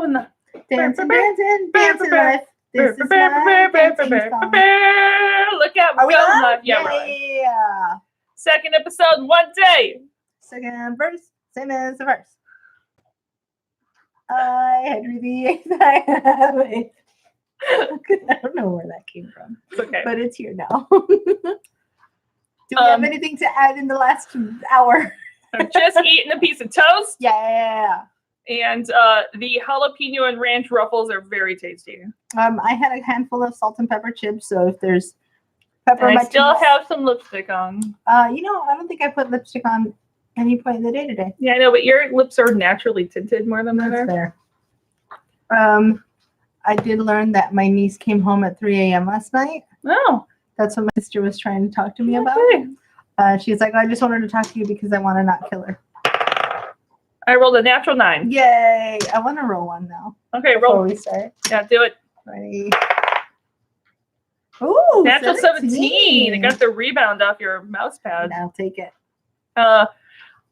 Oh, and the Dancing, dancing, dancing life. This is my dancing song. Look out, Are we going on? live. Yeah, we're live. Yeah. Second episode in one day. Second verse, same as the first. I, Henry VIII, I have it. I don't know where that came from. It's okay. But it's here now. Do we have anything to add in the last hour? I'm just eating a piece of toast. Yeah. And the jalapeno and ranch ruffles are very tasty. I had a handful of salt and pepper chips, so if there's pepper, And I still have some lipstick on. I don't think I put lipstick on any point in the day today. Yeah, I know, but your lips are naturally tinted more than mine That's are. fair. I did learn that my niece came home at 3 a.m. last night. Oh. That's what my sister was trying to talk to me about. She's like, I just wanted to talk to you because I want to not kill her. I rolled a natural 9. Yay! I want to roll one now. Okay, Before roll. we start. Yeah, do it. Ready? Ooh, Natural 17. I got the rebound off your mouse pad. I'll take it.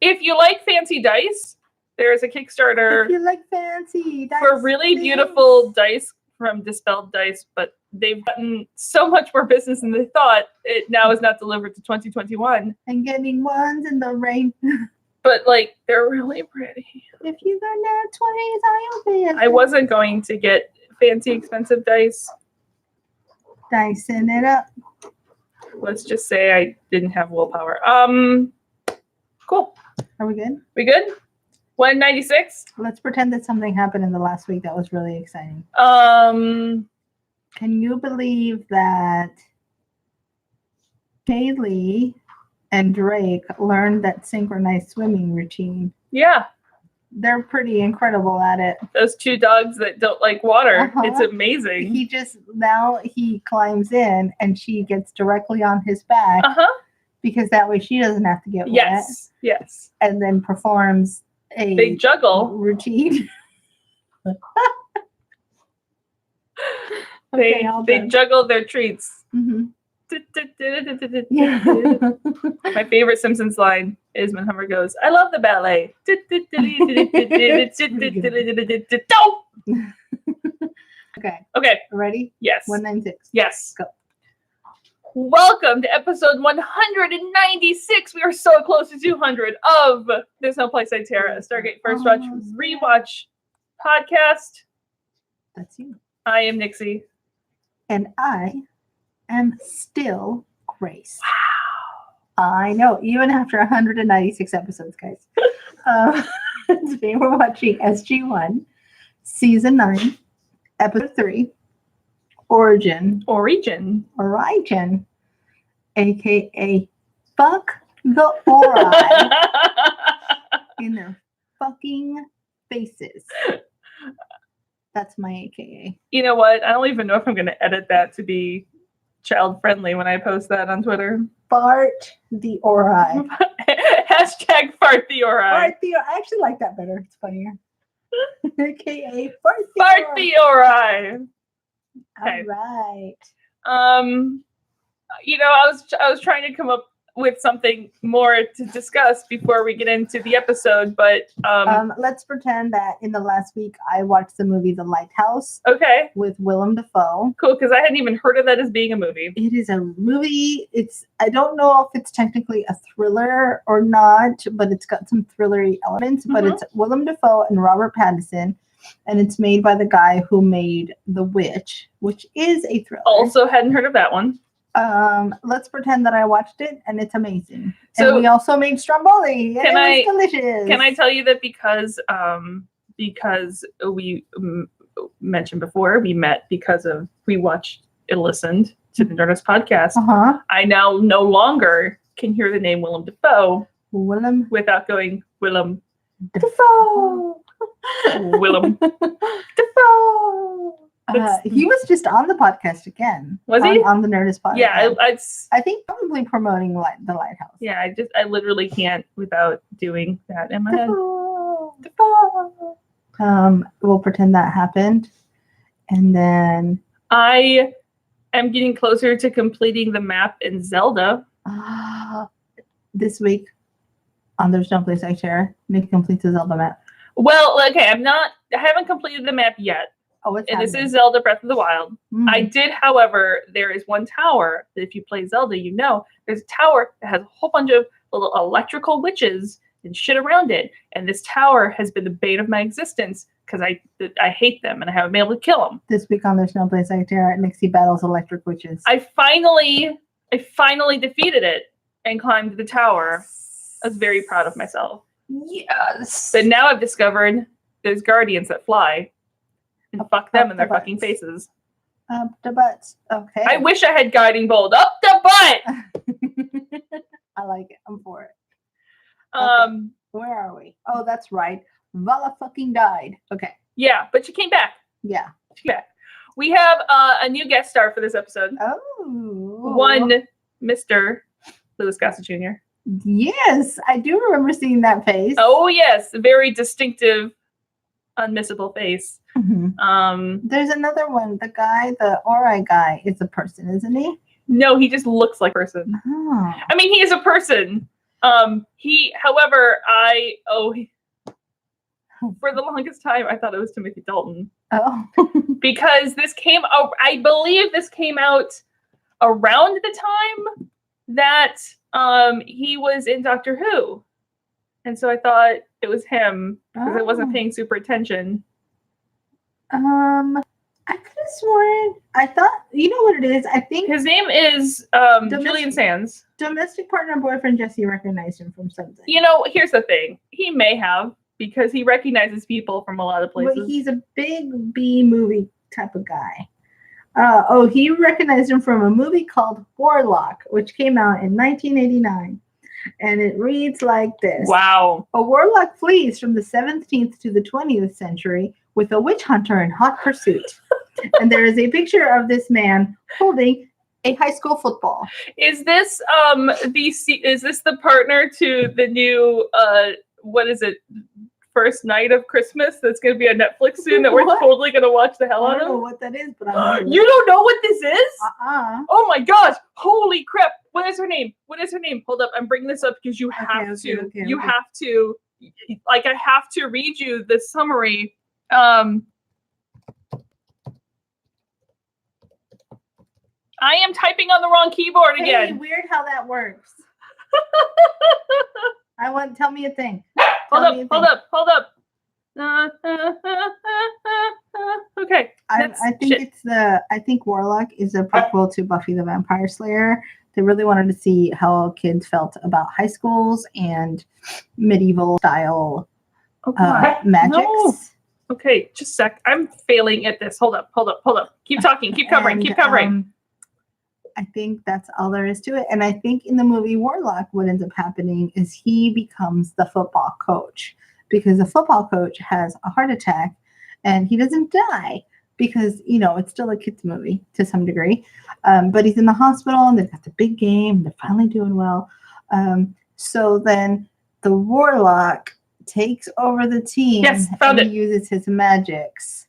If you like fancy dice, there's a Kickstarter If you like fancy dice, for really beautiful dice from Dispelled Dice, but they've gotten so much more business than they thought. It now is not delivered to 2021. And getting ones in the rain. But like, they're really pretty. If you got that 20s, I'll be it. I wasn't going to get fancy expensive dice. Dicing it up. Let's just say I didn't have willpower. Cool. Are we good? We good? 196? Let's pretend that something happened in the last week that was really exciting. Can you believe that Kaylee and Drake learned that synchronized swimming routine? Yeah. They're pretty incredible at it. Those two dogs that don't like water. Uh-huh. It's amazing. Now he climbs in and she gets directly on his back. Uh-huh. Because that way she doesn't have to get wet. Yes. And then performs a They juggle. routine. They juggle their treats. Mm-hmm. My favorite Simpsons line is when Homer goes, I love the ballet. Okay. Ready? Yes. 196. Yes. Go. Welcome to episode 196. We are so close to 200 of There's No Place Like Terra, a Stargate First Watch Rewatch podcast. That's you. I am Nixie. And I am still Grace. Wow. I know, even after 196 episodes, guys. Today we're watching SG1, Season 9, Episode 3, Origin, aka Fuck the Ori in their fucking faces. That's my AKA. You know what? I don't even know if I'm going to edit that to be child friendly when I post that on Twitter. Fart the Ori. Hashtag fart the Ori. Fart the Ori. I actually like that better. It's funnier. AKA Fart the Fart Ori. the Ori. Okay. All right. I was trying to come up with something more to discuss before we get into the episode, but let's pretend that in the last week I watched the movie The Lighthouse. Okay. With Willem Dafoe. Cool, because I hadn't even heard of that as being a movie. It is a movie. I don't know if it's technically a thriller or not, but it's got some thrillery elements. Mm-hmm. But it's Willem Dafoe and Robert Pattinson. And it's made by the guy who made The Witch, which is a thriller. Also hadn't heard of that one. Let's pretend that I watched it and it's amazing. So, and we also made Stromboli. And it was delicious. Can I tell you that because we mentioned before, we met because we watched and listened to the Nerdist podcast. Uh-huh. I now no longer can hear the name Willem Dafoe without going Willem Dafoe. Willem Dafoe. He was just on the podcast again. Was he? On the Nerdist podcast. Yeah, I think probably promoting the Lighthouse. Yeah, I literally can't without doing that in my head. We'll pretend that happened. And then I am getting closer to completing the map in Zelda. This week on There's No Place Like Terra, Nick completes the Zelda map. Well, okay, I'm not haven't completed the map yet. Oh, it's And this is Zelda Breath of the Wild. Mm. I did, however, there is one tower that if you play Zelda, you know, there's a tower that has a whole bunch of little electrical witches and shit around it. And this tower has been the bane of my existence because I hate them and I haven't been able to kill them. This week on There's No Place Like Terra, Nixie battles electric witches. I finally defeated it and climbed the tower. I was very proud of myself. Yes. But now I've discovered there's guardians that fly. And fuck them in their butts. fucking faces. Up the butts. Okay. I wish I had guiding bolt. Up the butt! I like it. I'm for it. Where are we? Oh, that's right. Vala fucking died. Okay. Yeah, but she came back. Yeah. She came back. We have a new guest star for this episode. Oh. One Mr. Louis Gossett Jr. Yes, I do remember seeing that face. Oh, yes. A very distinctive, unmissable face. Mm-hmm. There's another one. The guy, the Ori guy, is a person, isn't he? No, he just looks like a person. Oh. I mean, he is a person. For the longest time, I thought it was Timothy Dalton. Oh. Because I believe this came out around the time that he was in Doctor Who. And so I thought it was him because I wasn't paying super attention. I could have sworn. I thought, you know what it is? I think his name is Julian Sands. Domestic partner boyfriend Jesse recognized him from something. You know, here's the thing. He may have, because he recognizes people from a lot of places. But he's a big B movie type of guy. He recognized him from a movie called Warlock, which came out in 1989. And it reads like this. Wow. A warlock flees from the 17th to the 20th century with a witch hunter in hot pursuit. And there is a picture of this man holding a high school football. Is this the partner to the new what is it? First Night of Christmas that's going to be on Netflix soon that we're totally going to watch the hell out of? I don't know what that is, but I You don't know what this is? Oh my gosh. Holy crap. What is her name? Hold up. I'm bringing this up because you have to. You have to. Like, I have to read you the summary. I am typing on the wrong keyboard again. Hey, weird how that works. Tell me a thing. Hold up. Okay. I think Warlock is a prequel to Buffy the Vampire Slayer. They really wanted to see how kids felt about high schools and medieval style magics. No. Okay, just a sec. I'm failing at this. Hold up. Keep talking. Keep covering. I think that's all there is to it. And I think in the movie Warlock, what ends up happening is he becomes the football coach because the football coach has a heart attack and he doesn't die because, it's still a kid's movie to some degree. But he's in the hospital and they've got the big game. They're finally doing well. So then the Warlock takes over the team. Yes, found it. He uses his magics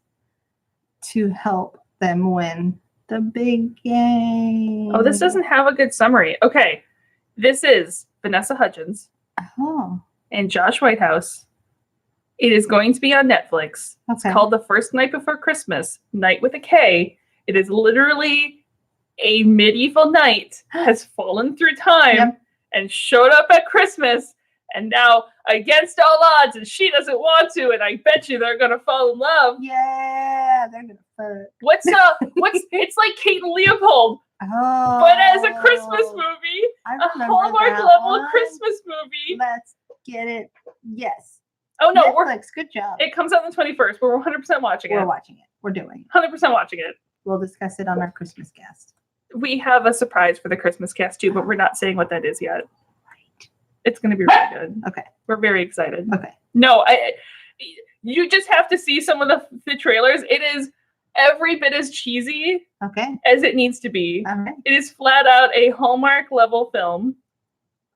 to help them win the big game. Oh, this doesn't have a good summary. Okay. This is Vanessa Hudgens and Josh Whitehouse. It is going to be on Netflix. It's called The First Night Before Christmas, Night with a K. It is literally a medieval knight has fallen through time and showed up at Christmas. And now, against all odds, and she doesn't want to, and I bet you they're gonna fall in love. Yeah, they're gonna fuck. It's like Kate and Leopold, but as a Christmas movie, a Hallmark level Christmas movie. Let's get it. Yes. Oh no, Netflix, good job. It comes out on the 21st. We're 100% watching it. We're watching it. We're doing it. 100% watching it. We'll discuss it on our Christmas cast. We have a surprise for the Christmas cast too, but we're not saying what that is yet. It's going to be really good. Okay. We're very excited. Okay. No, you just have to see some of the trailers. It is every bit as cheesy as it needs to be. All right. It is flat out a Hallmark level film.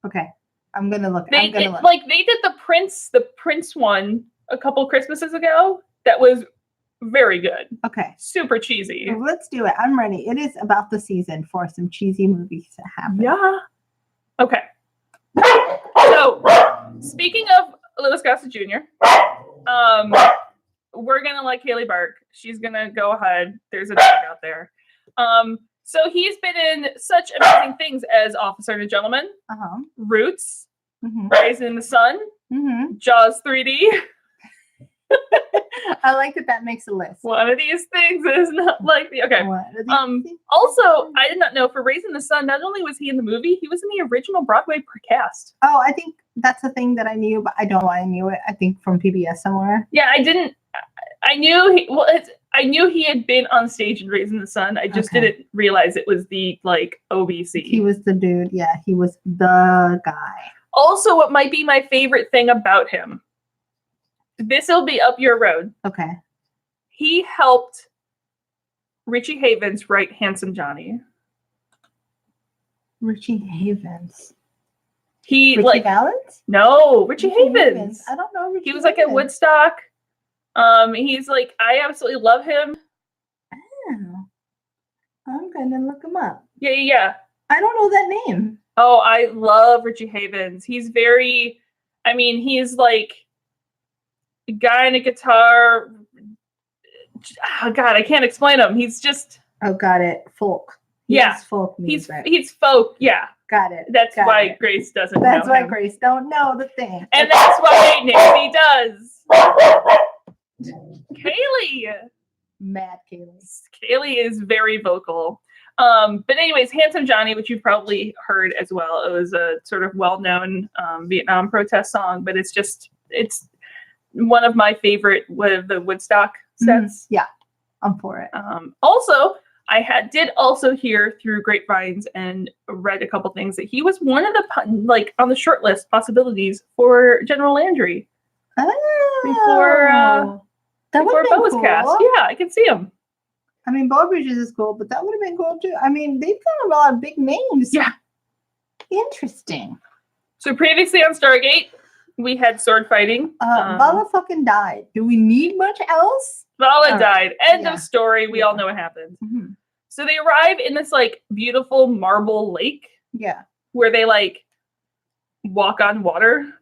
Okay. I'm going to look. They did the Prince one a couple Christmases ago. That was very good. Okay. Super cheesy. Well, let's do it. I'm ready. It is about the season for some cheesy movies to happen. Yeah. Okay. So, speaking of Louis Gossett Jr., we're gonna let Kaylee bark. She's gonna go ahead. There's a dog out there. So he's been in such amazing things as Officer and a Gentleman, Roots, Rising in the Sun, Jaws 3D. I like that makes a list. One of these things is not like the okay. Also, I did not know for Raising the Sun, not only was he in the movie, he was in the original Broadway cast. Oh, I think that's a thing that I knew, but I don't know why I knew it. I think from PBS somewhere. Yeah, I didn't. I knew I knew he had been on stage in Raising the Sun. I just didn't realize it was the OBC. He was the dude. Yeah, he was the guy. Also, what might be my favorite thing about him. This will be up your road. Okay. He helped Richie Havens write Handsome Johnny. Richie Havens. Richie Valens? No, Richie Havens. I don't know. Richie he was at Woodstock. He's I absolutely love him. Oh, I'm gonna look him up. Yeah. I don't know that name. Oh, I love Richie Havens. He's very. He's a guy in a guitar. Oh God, I can't explain him. He's just. Oh, got it. Folk. He's folk music. He's folk. Yeah. Got it. That's why Grace doesn't know That's why him. Grace don't know the thing. And that's why Nixie does. Kaylee. Mad Kaylee. Kaylee is very vocal. But anyways, Handsome Johnny, which you've probably heard as well. It was a sort of well-known Vietnam protest song, but it's one of my favorite with the Woodstock sets. Yeah, I'm for it. Also, I did also hear through grapevines and read a couple things that he was one of the on the short list possibilities for General Landry. Oh, before Bo was cast. Yeah, I can see him. Bo Bridges is cool, but that would have been cool too. They've got a lot of big names. Yeah. Interesting. So previously on Stargate, we had sword fighting. Vala fucking died. Do we need much else? Vala died. End of story. We all know what happened. Mm-hmm. So they arrive in this beautiful marble lake. Yeah. Where they walk on water.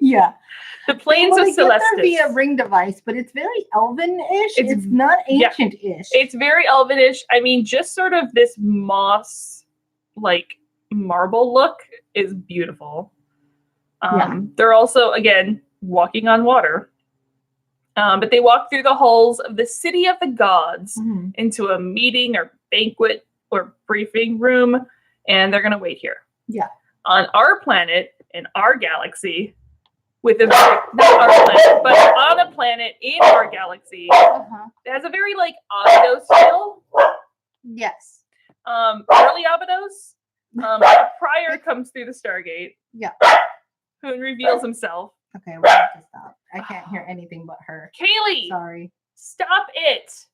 Yeah. The plains of Celestis. There be a ring device, but it's very elven-ish. It's not ancient-ish. Yeah. It's very elven-ish. Just sort of this moss, marble look is beautiful. They're also, again, walking on water. But they walk through the halls of the City of the Gods into a meeting or banquet or briefing room, and they're going to wait here. Yeah. On our planet, in our galaxy, not our planet, but on a planet in our galaxy, it has a very Abydos feel. Yes. Early Abydos. A prior comes through the Stargate. Yeah. Who reveals himself. Okay, we'll have to stop. I can't hear anything but her. Kaylee! Sorry. Stop it!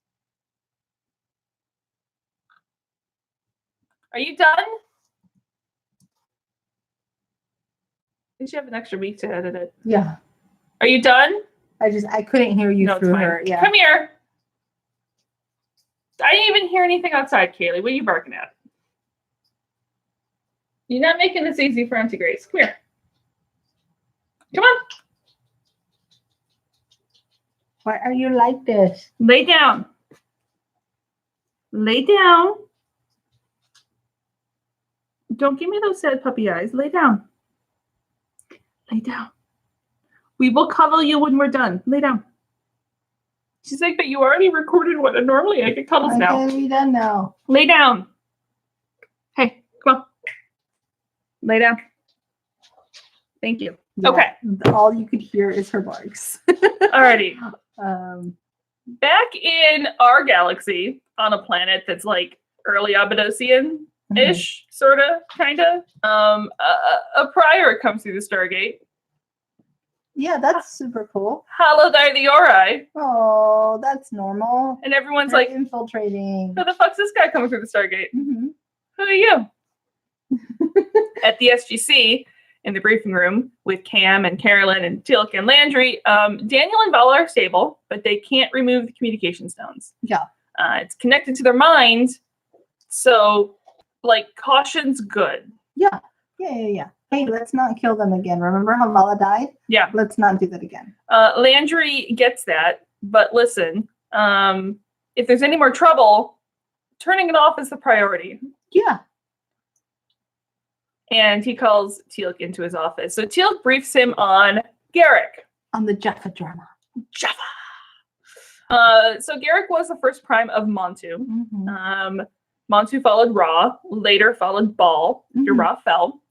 Are you done? I think you have an extra week to edit it. Yeah. Are you done? I couldn't hear you through her. Yeah. Come here. I didn't even hear anything outside, Kaylee. What are you barking at? You're not making this easy for Auntie Grace. Come here. Come on. Why are you like this? Lay down. Lay down. Don't give me those sad puppy eyes. Lay down. Lay down. We will cuddle you when we're done. Lay down. She's like, but you already recorded one, and normally I get cuddles now. Okay, we done now. Lay down. Hey, come on. Lay down. Thank you. Yeah, okay. All you could hear is her barks. Alrighty. Back in our galaxy, on a planet that's early Abydosian-ish, sort of, kind of, a prior comes through the Stargate. Yeah, that's super cool. Hallowed are the Ori. Oh, that's normal. And everyone's They're infiltrating. Who the fuck's this guy coming through the Stargate? Mm-hmm. Who are you? At the SGC, in the briefing room with Cam and Carolyn and Tilk and Landry, Daniel and Vala are stable, but they can't remove the communication stones. Yeah. It's connected to their mind, so caution's good. Yeah. Yeah. Hey, let's not kill them again. Remember how Vala died? Yeah. Let's not do that again. Landry gets that, but listen, if there's any more trouble, turning it off is the priority. Yeah. And he calls Teal'c into his office. So Teal'c briefs him on Garrick. On the Jaffa drama. Jaffa. So Garrick was the first prime of Montu. Mm-hmm. Montu followed Ra, later followed Ball after Ra fell.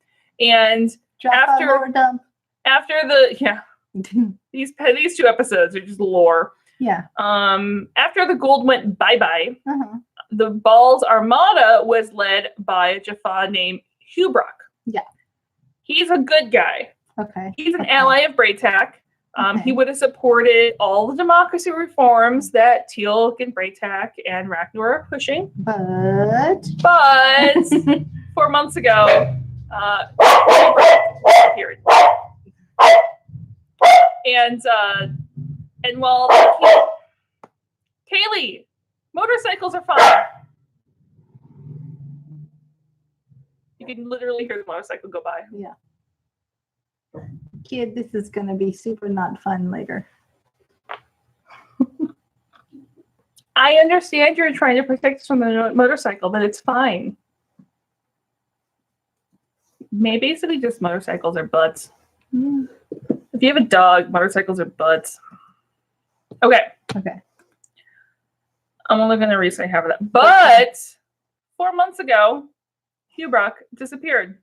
And Jaffa after these 2 episodes are just lore. Yeah. After the gold went bye-bye, the Ball's armada was led by a Jaffa named Hubrock. Yeah. He's a good guy. Okay. He's an ally of Braytak. He would have supported all the democracy reforms that Teal'c and Braytak and Ragnar are pushing. But 4 months ago, and while Kaylee, motorcycles are fine. You can literally hear the motorcycle go by. Yeah. Kid, this is going to be super not fun later. I understand you're trying to protect us from the motorcycle, but it's fine. Basically, just motorcycles are butts. If you have a dog, motorcycles are butts. Okay. I'm only going to recently have that. But 4 months ago, Hubrock disappeared.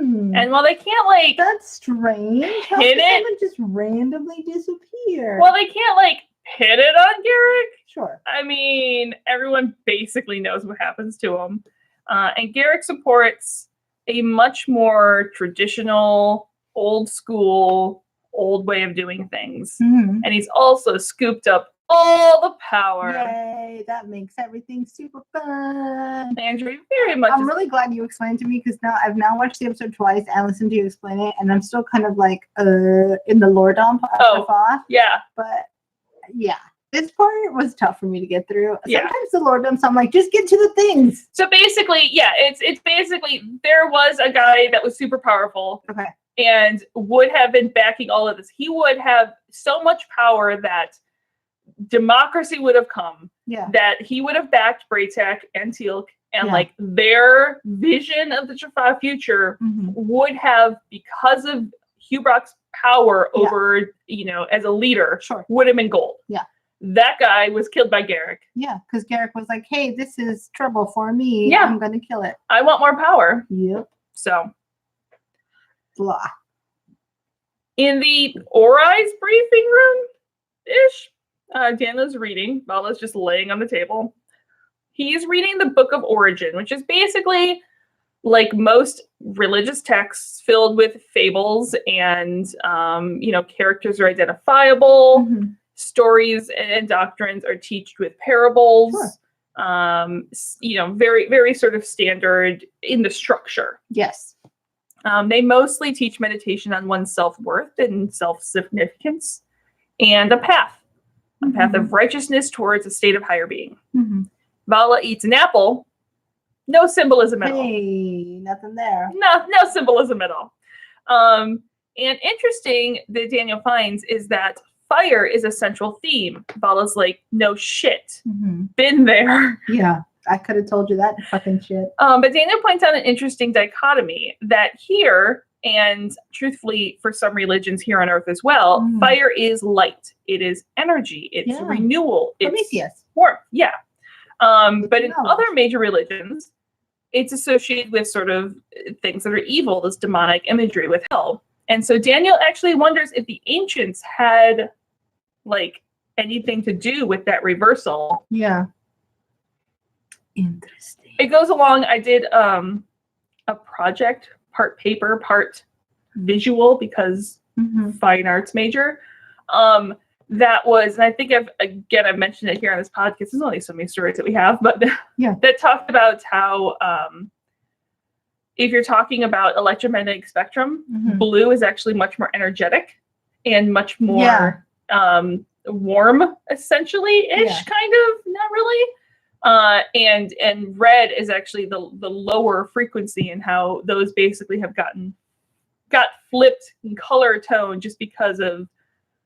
And while they can't that's strange. How hit did it, someone just randomly disappear? Well, they can't hit it on Garrick. Sure. I mean, everyone basically knows what happens to him. And Garrick supports a much more traditional, old school, old way of doing things. And he's also scooped up all the power. Yay, that makes everything super fun. Andrew, very much. I'm really glad you explained to me because now I've watched the episode twice and listened to you explain it, and I'm still kind of in the lore dump. Yeah. But yeah, this part was tough for me to get through. Yeah. Sometimes the lore dumps, I'm like, just get to the things. So basically, it's basically there was a guy that was super powerful. Okay. And would have been backing all of this. He would have so much power that democracy would have come. Yeah. That he would have backed Braytak and Teal'c, and their vision of the Jaffa future would have, because of Hubrock's power over, as a leader, would have been gold. Yeah. That guy was killed by Garrick. Yeah, because Garrick was like, hey, this is trouble for me. Yeah. I'm going to kill it. I want more power. Yep. So. Blah. In the Ori's briefing room-ish, Daniel's reading. Vala's just laying on the table. He's reading the Book of Origin, which is basically like most religious texts filled with fables and, characters are identifiable. Stories and doctrines are taught with parables. Very, very sort of standard in the structure. Yes. They mostly teach meditation on one's self-worth and self-significance and a path of righteousness towards a state of higher being. Vala eats an apple. No symbolism at all. Hey, nothing there. No symbolism at all. And interesting that Daniel finds is that fire is a central theme. Vala's like, no shit. Been there. Yeah. I could have told you that fucking shit. But Daniel points out an interesting dichotomy that here, and truthfully for some religions here on Earth as well, fire is light. It is energy. It's renewal. It's warmth. Yeah. But in other major religions, it's associated with sort of things that are evil, this demonic imagery with hell. And so Daniel actually wonders if the ancients had anything to do with that reversal. Yeah. Interesting. It goes along. I did a project, part paper, part visual, because fine arts major. That was, and I think I've mentioned it here on this podcast. There's only so many stories that we have, but that talked about how if you're talking about electromagnetic spectrum, blue is actually much more energetic and much more warm, essentially-ish, kind of, not really. And red is actually the lower frequency, and how those basically have got flipped in color tone just because of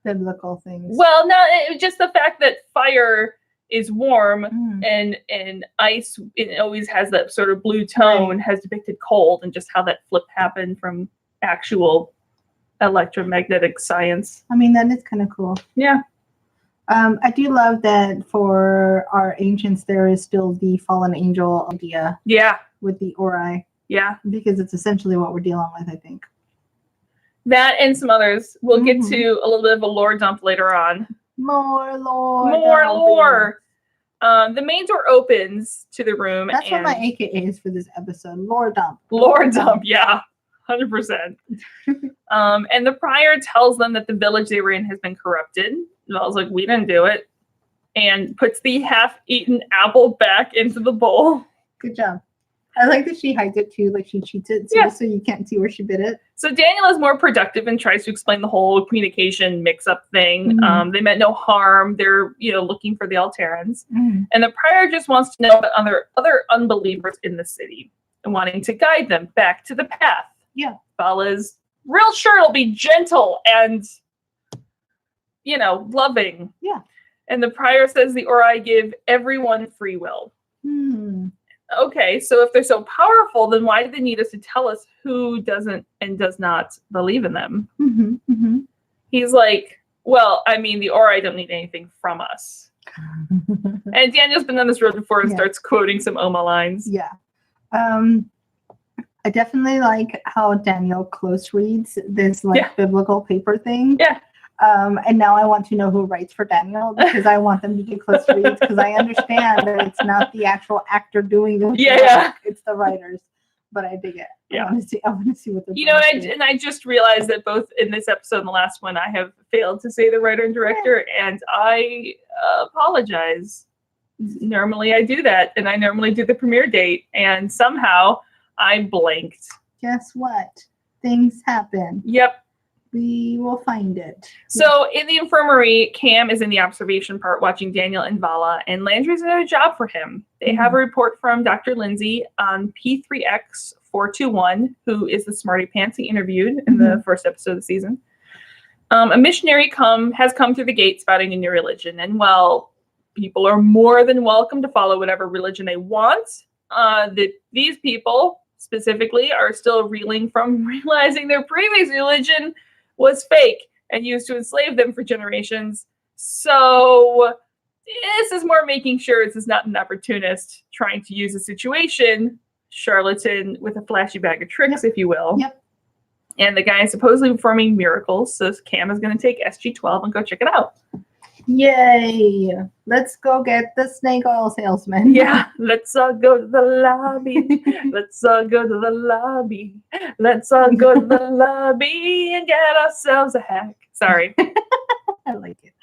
biblical things. Well, no, just the fact that fire is warm and ice, it always has that sort of blue tone, has depicted cold, and just how that flip happened from actual electromagnetic science. I mean, that is kind of cool. Yeah. I do love that for our ancients, there is still the fallen angel idea. Yeah. With the Ori. Yeah. Because it's essentially what we're dealing with, I think. That and some others. We'll get to a little bit of a lore dump later on. More lore. More lore. The main door opens to the room. That's what my AKA is for this episode. Lore dump. Lore dump, yeah. 100%. And the prior tells them that the village they were in has been corrupted. And I was like, we didn't do it. And puts the half-eaten apple back into the bowl. Good job. I like that she hides it too, like she cheats it so you can't see where she bit it. So Daniel is more productive and tries to explain the whole communication mix-up thing. They meant no harm. They're, looking for the Alterans. And the prior just wants to know about other unbelievers in the city and wanting to guide them back to the path. Yeah. Vala's real sure it'll be gentle and, loving. Yeah. And the prior says the Ori give everyone free will. Okay, so if they're so powerful, then why do they need us to tell us who doesn't and does not believe in them? He's like, well, I mean, the Ori don't need anything from us. And Daniel's been on this road before and starts quoting some Oma lines. Yeah. I definitely like how Daniel close reads this biblical paper thing. Yeah. And now I want to know who writes for Daniel, because I want them to do close reads, because I understand that it's not the actual actor doing the work, it's the writers. But I dig it. Yeah. I want to see what they're and I just realized that both in this episode and the last one, I have failed to say the writer and director, and I apologize. Normally I do that, and I normally do the premiere date, and somehow I blanked. Guess what? Things happen. Yep. We will find it. So in the infirmary, Cam is in the observation part watching Daniel and Vala, and Landry's doing a job for him. They have a report from Dr. Lindsay on P3X421, who is the smarty pants he interviewed in the first episode of the season. A missionary has come through the gate spouting a new religion, and while people are more than welcome to follow whatever religion they want, these people specifically are still reeling from realizing their previous religion was fake and used to enslave them for generations. So this is more making sure this is not an opportunist trying to use a situation, charlatan with a flashy bag of tricks, if you will. Yep. And the guy is supposedly performing miracles, so Cam is going to take SG12 and go check it out. Yay! Let's go get the snake oil salesman. Yeah, let's all go to the lobby. Let's all go to the lobby. Let's all go to the lobby and get ourselves a hack. Sorry. I like it.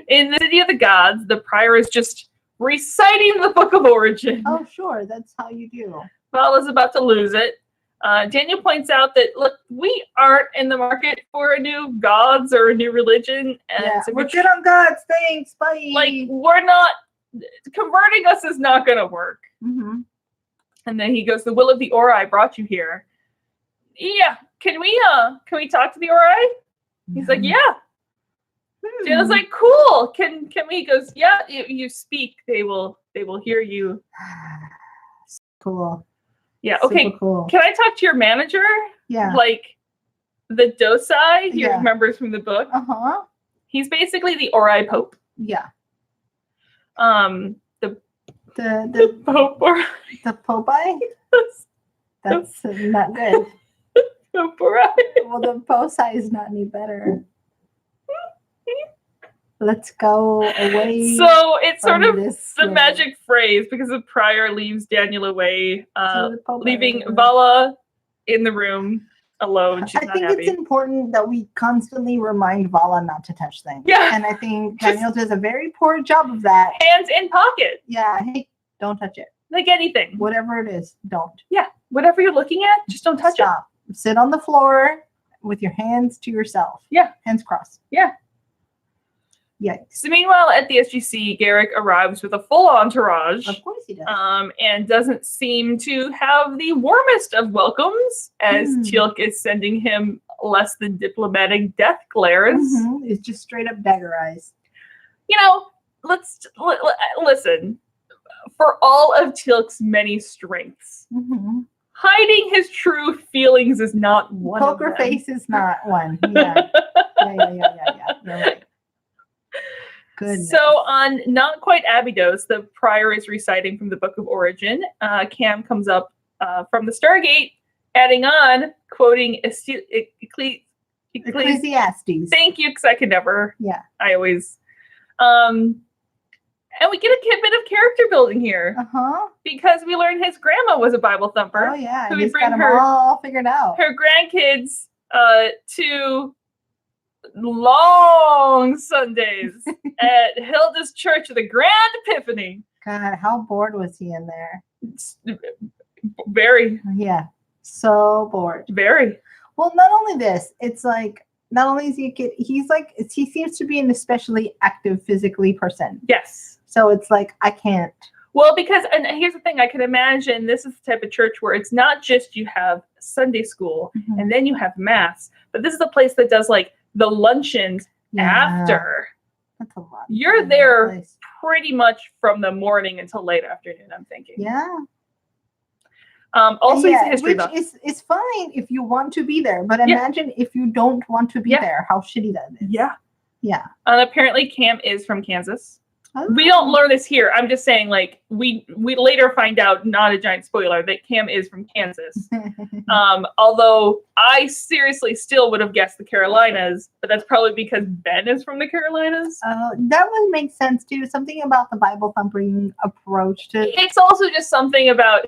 In the City of the Gods, the prior is just reciting the Book of Origin. Oh, sure. That's how you do. Vala's about to lose it. Daniel points out that, look, we aren't in the market for a new gods or a new religion. And so we're good on gods. Thanks. Bye. Like, we're not, converting us is not going to work. And then he goes, the will of the Ori brought you here. Yeah. Can we talk to the Ori? He's like, yeah. Daniel's like, cool. Can we? He goes, yeah, you speak. They will hear you. Cool. Yeah, okay. Super cool. Can I talk to your manager? Yeah. Like the Dosai he remembers from the book. He's basically the Ori Pope. Yeah. The Pope Ori. The Popeye? That's not good. Pope Ori. Well, the Posai is not any better. Let's go away. So it's sort of the way. magic phrase, because the prior leaves Daniel away, leaving Vala in the room alone. She's I think it's important that we constantly remind Vala not to touch things. Yeah. And I think Daniel does a very poor job of that. Hands in pocket. Yeah. Hey, don't touch it. Like anything. Whatever it is, don't. Yeah. Whatever you're looking at, just don't touch it. Sit on the floor with your hands to yourself. Yeah. Hands crossed. Yeah. Yikes. So meanwhile, at the SGC, Garrick arrives with a full entourage. Of course he does. And doesn't seem to have the warmest of welcomes, as Teal'c is sending him less than diplomatic death glares. It's just straight up dagger eyes. You know, listen. For all of Teal'c's many strengths, hiding his true feelings is not one of them. Poker face is not one. Yeah. Yeah. You're right. Goodness. So on Not Quite Abydos, the prior is reciting from the Book of Origin. Cam comes up from the Stargate, adding on, quoting Ecclesiastes. Thank you, because I could never. Yeah. I always. And we get a bit of character building here. Because we learn his grandma was a Bible thumper. Oh, yeah. Who He's would bring got them all figured out. her grandkids to long Sundays at Hilda's Church of the Grand Epiphany. God, how bored was he in there? Very. Yeah. So bored. Very. Well, not only this, it's like, not only is he a kid, he seems to be an especially active physically person. Yes. So it's like, I can't. Well, because, and here's the thing, I can imagine this is the type of church where it's not just you have Sunday school and then you have mass, but this is a place that does like the luncheons after. That's a lot. You're there pretty much from the morning until late afternoon, I'm thinking. Yeah. Also, he's a history which buff. is fine if you want to be there, but imagine if you don't want to be there, how shitty that is. Yeah. Yeah. And apparently Cam is from Kansas. Oh. We don't learn this here. I'm just saying, like, we later find out, not a giant spoiler, that Cam is from Kansas. Although I seriously still would have guessed the Carolinas, but that's probably because Ben is from the Carolinas. That would make sense too. Something about the Bible thumping approach to It's also just something about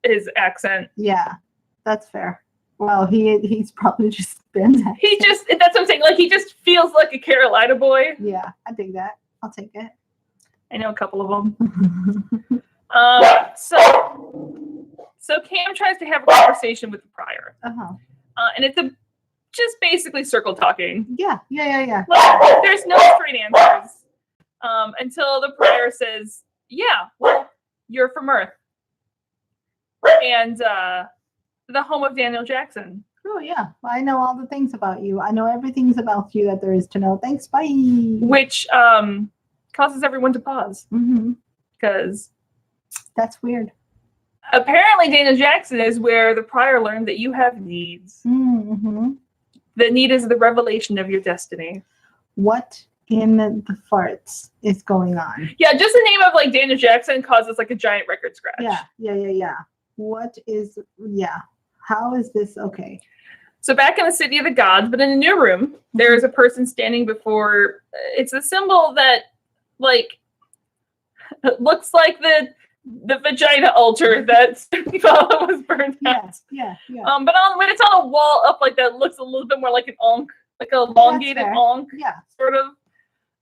his accent. Yeah, that's fair. Well, he's probably just Ben's accent. That's what I'm saying. Like, he just feels like a Carolina boy. Yeah, I dig that. I'll take it. I know a couple of them. So Cam tries to have a conversation with the prior. And it's just basically circle talking. Yeah. Like, there's no straight answers. Until the prior says, yeah, well, you're from Earth. And the home of Daniel Jackson. Oh, yeah. I know all the things about you. I know everything about you that there is to know. Thanks, bye. Which causes everyone to pause. Because that's weird. Apparently, Daniel Jackson is where the prior learned that you have needs. The need is the revelation of your destiny. What in the farts is going on? Yeah, just the name of like Daniel Jackson causes like a giant record scratch. Yeah. What is, how is this okay? So back in the city of the gods, but in a new room, there is a person standing before, it's a symbol that like looks like the vagina altar that Vala was burned at. Yeah. But when it's on a wall up like that, it looks a little bit more like an ankh, like a elongated ankh. Yeah. Sort of.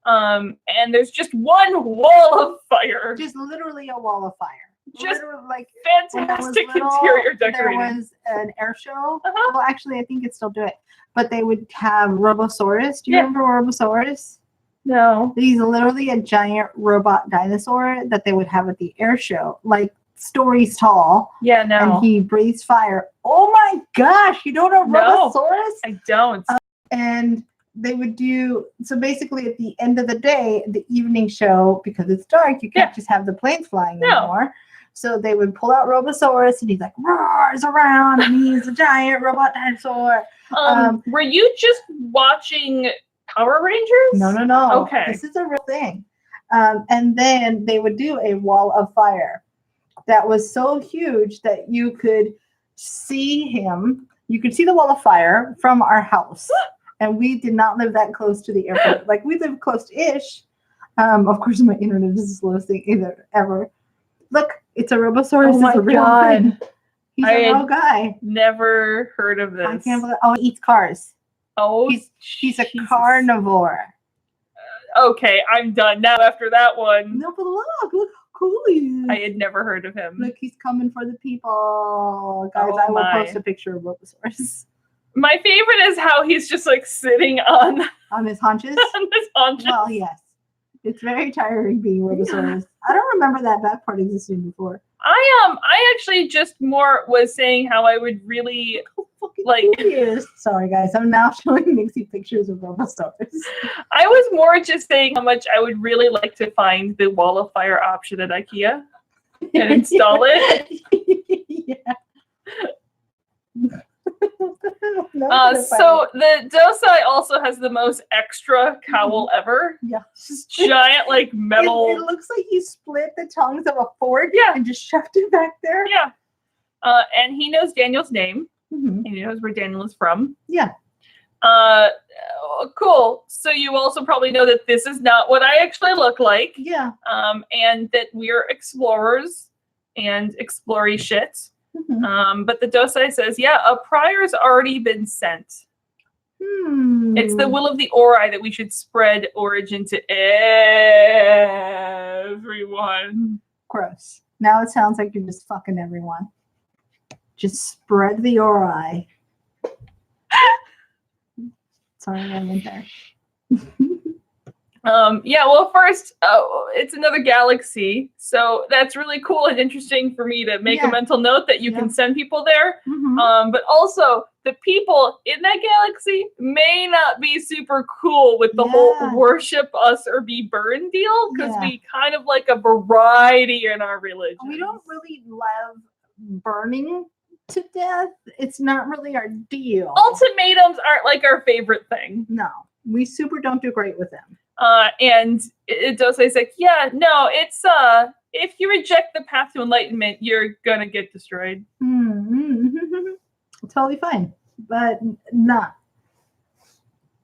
And there's just one wall of fire. Just literally a wall of fire. Just like fantastic interior decorating. There was an air show. Well, actually, I think it still do it. But they would have Robosaurus. Do you remember Robosaurus? No. He's literally a giant robot dinosaur that they would have at the air show. Like, stories tall. Yeah, no. And he breathes fire. Oh my gosh, you don't know Robosaurus? I don't. And they would do, so basically at the end of the day, the evening show, because it's dark, you can't just have the planes flying anymore. So they would pull out Robosaurus and he's like roars around and he's a giant robot dinosaur. Were you just watching Power Rangers? No. Okay. This is a real thing. And then they would do a wall of fire that was so huge that you could see him. You could see the wall of fire from our house. And we did not live that close to the airport. Like, we live close-ish. Of course, my internet is the slowest thing ever. Look, it's a Robosaurus. Oh my God. He's a real guy. Never heard of this. I can't believe. Oh, he eats cars. Oh, he's a carnivore. Okay, I'm done now after that one. No, but look how cool he is. I had never heard of him. Look, he's coming for the people. Guys, I will post a picture of Robosaurus. My favorite is how he's just like sitting on his haunches. On his haunches. Well, yes, it's very tiring being Robosaurus. I don't remember that back part existing before. I actually just more was saying how I would really like. Sorry, guys, I'm now showing Nixie pictures of Robosaurus. I was more just saying how much I would really like to find the wall of fire option at IKEA and install it. Yeah. So the Dosai also has the most extra cowl ever. Yeah. Just giant like metal. It looks like he split the tongues of a fork and just shoved it back there. Yeah. And he knows Daniel's name. Mm-hmm. And he knows where Daniel is from. Yeah. Cool. So you also probably know that this is not what I actually look like. Yeah. And that we're explorers and explory shit. Mm-hmm. But the Dosai says, yeah, a prior's already been sent. It's the will of the Ori that we should spread Origin to everyone. Gross. Now it sounds like you're just fucking everyone. Just spread the Ori. Sorry, I went there. Yeah, well, first, it's another galaxy, so that's really cool and interesting for me to make a mental note that you can send people there. Mm-hmm. But also, the people in that galaxy may not be super cool with the whole worship us or be burned deal, because we kind of like a variety in our religion. We don't really love burning to death. It's not really our deal. Ultimatums aren't like our favorite thing. No, we super don't do great with them. And Dosai's like, yeah, no, it's if you reject the path to enlightenment, you're gonna get destroyed. Totally fine, but not.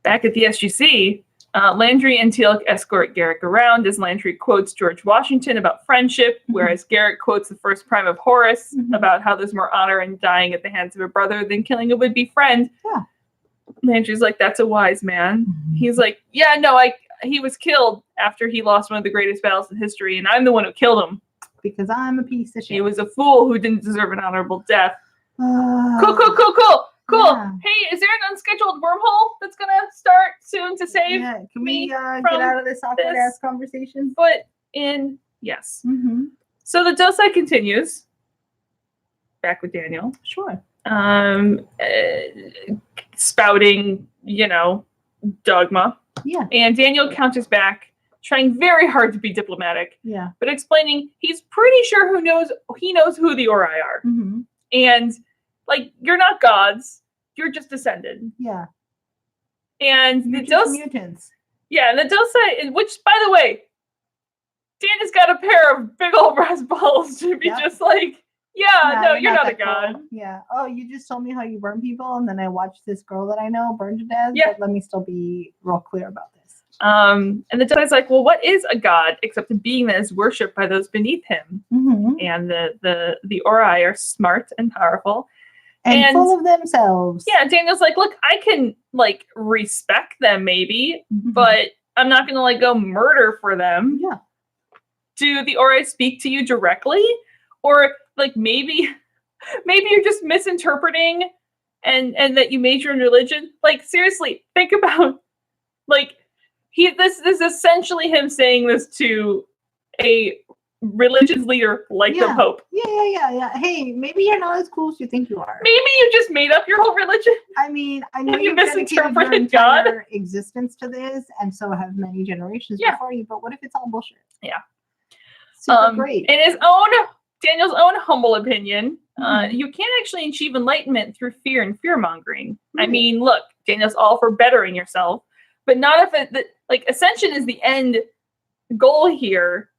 Back at the SGC, Landry and Teal'c escort Garrick around as Landry quotes George Washington about friendship, whereas Garrick quotes the first prime of Horus about how there's more honor in dying at the hands of a brother than killing a would-be friend. Yeah. Landry's like, that's a wise man. He's like, yeah, no, he was killed after he lost one of the greatest battles in history, and I'm the one who killed him. Because I'm a piece of shit. He was a fool who didn't deserve an honorable death. Cool. Yeah. Hey, is there an unscheduled wormhole that's gonna start soon to save Can me we get out of this awkward ass conversation? But yes. Mm-hmm. So the Dosai continues. Back with Daniel. Sure. Spouting, dogma. Yeah. And Daniel counters back, trying very hard to be diplomatic. Yeah. But explaining he's pretty sure he knows who the Ori are. Mm-hmm. And you're not gods, you're just descended. Yeah. And you're the just mutants. Yeah, and the Dosai, which by the way, Daniel's got a pair of big old brass balls to be just like, no, you're not a god. Cool. Yeah. Oh, you just told me how you burn people, and then I watched this girl that I know burn to death. Yeah. But let me still be real clear about this. And the Jedi's like, well, what is a god except a being that is worshipped by those beneath him? Mm-hmm. And the Ori are smart and powerful. And full of themselves. Yeah, Daniel's like, look, I can respect them maybe, but I'm not gonna go murder for them. Yeah. Do the Ori speak to you directly? Or maybe you're just misinterpreting and that you major in religion. Seriously, think about this is essentially him saying this to a religious leader like the Pope. Yeah. Hey, maybe you're not as cool as you think you are. Maybe you just made up your whole religion. I mean, I know you misinterpreted your God entire existence to this, and so have many generations before you. But what if it's all bullshit? Yeah. Super great. In Daniel's own humble opinion, you can't actually achieve enlightenment through fear and fear-mongering. I mean, look, Daniel's all for bettering yourself, but not if ascension is the end goal here.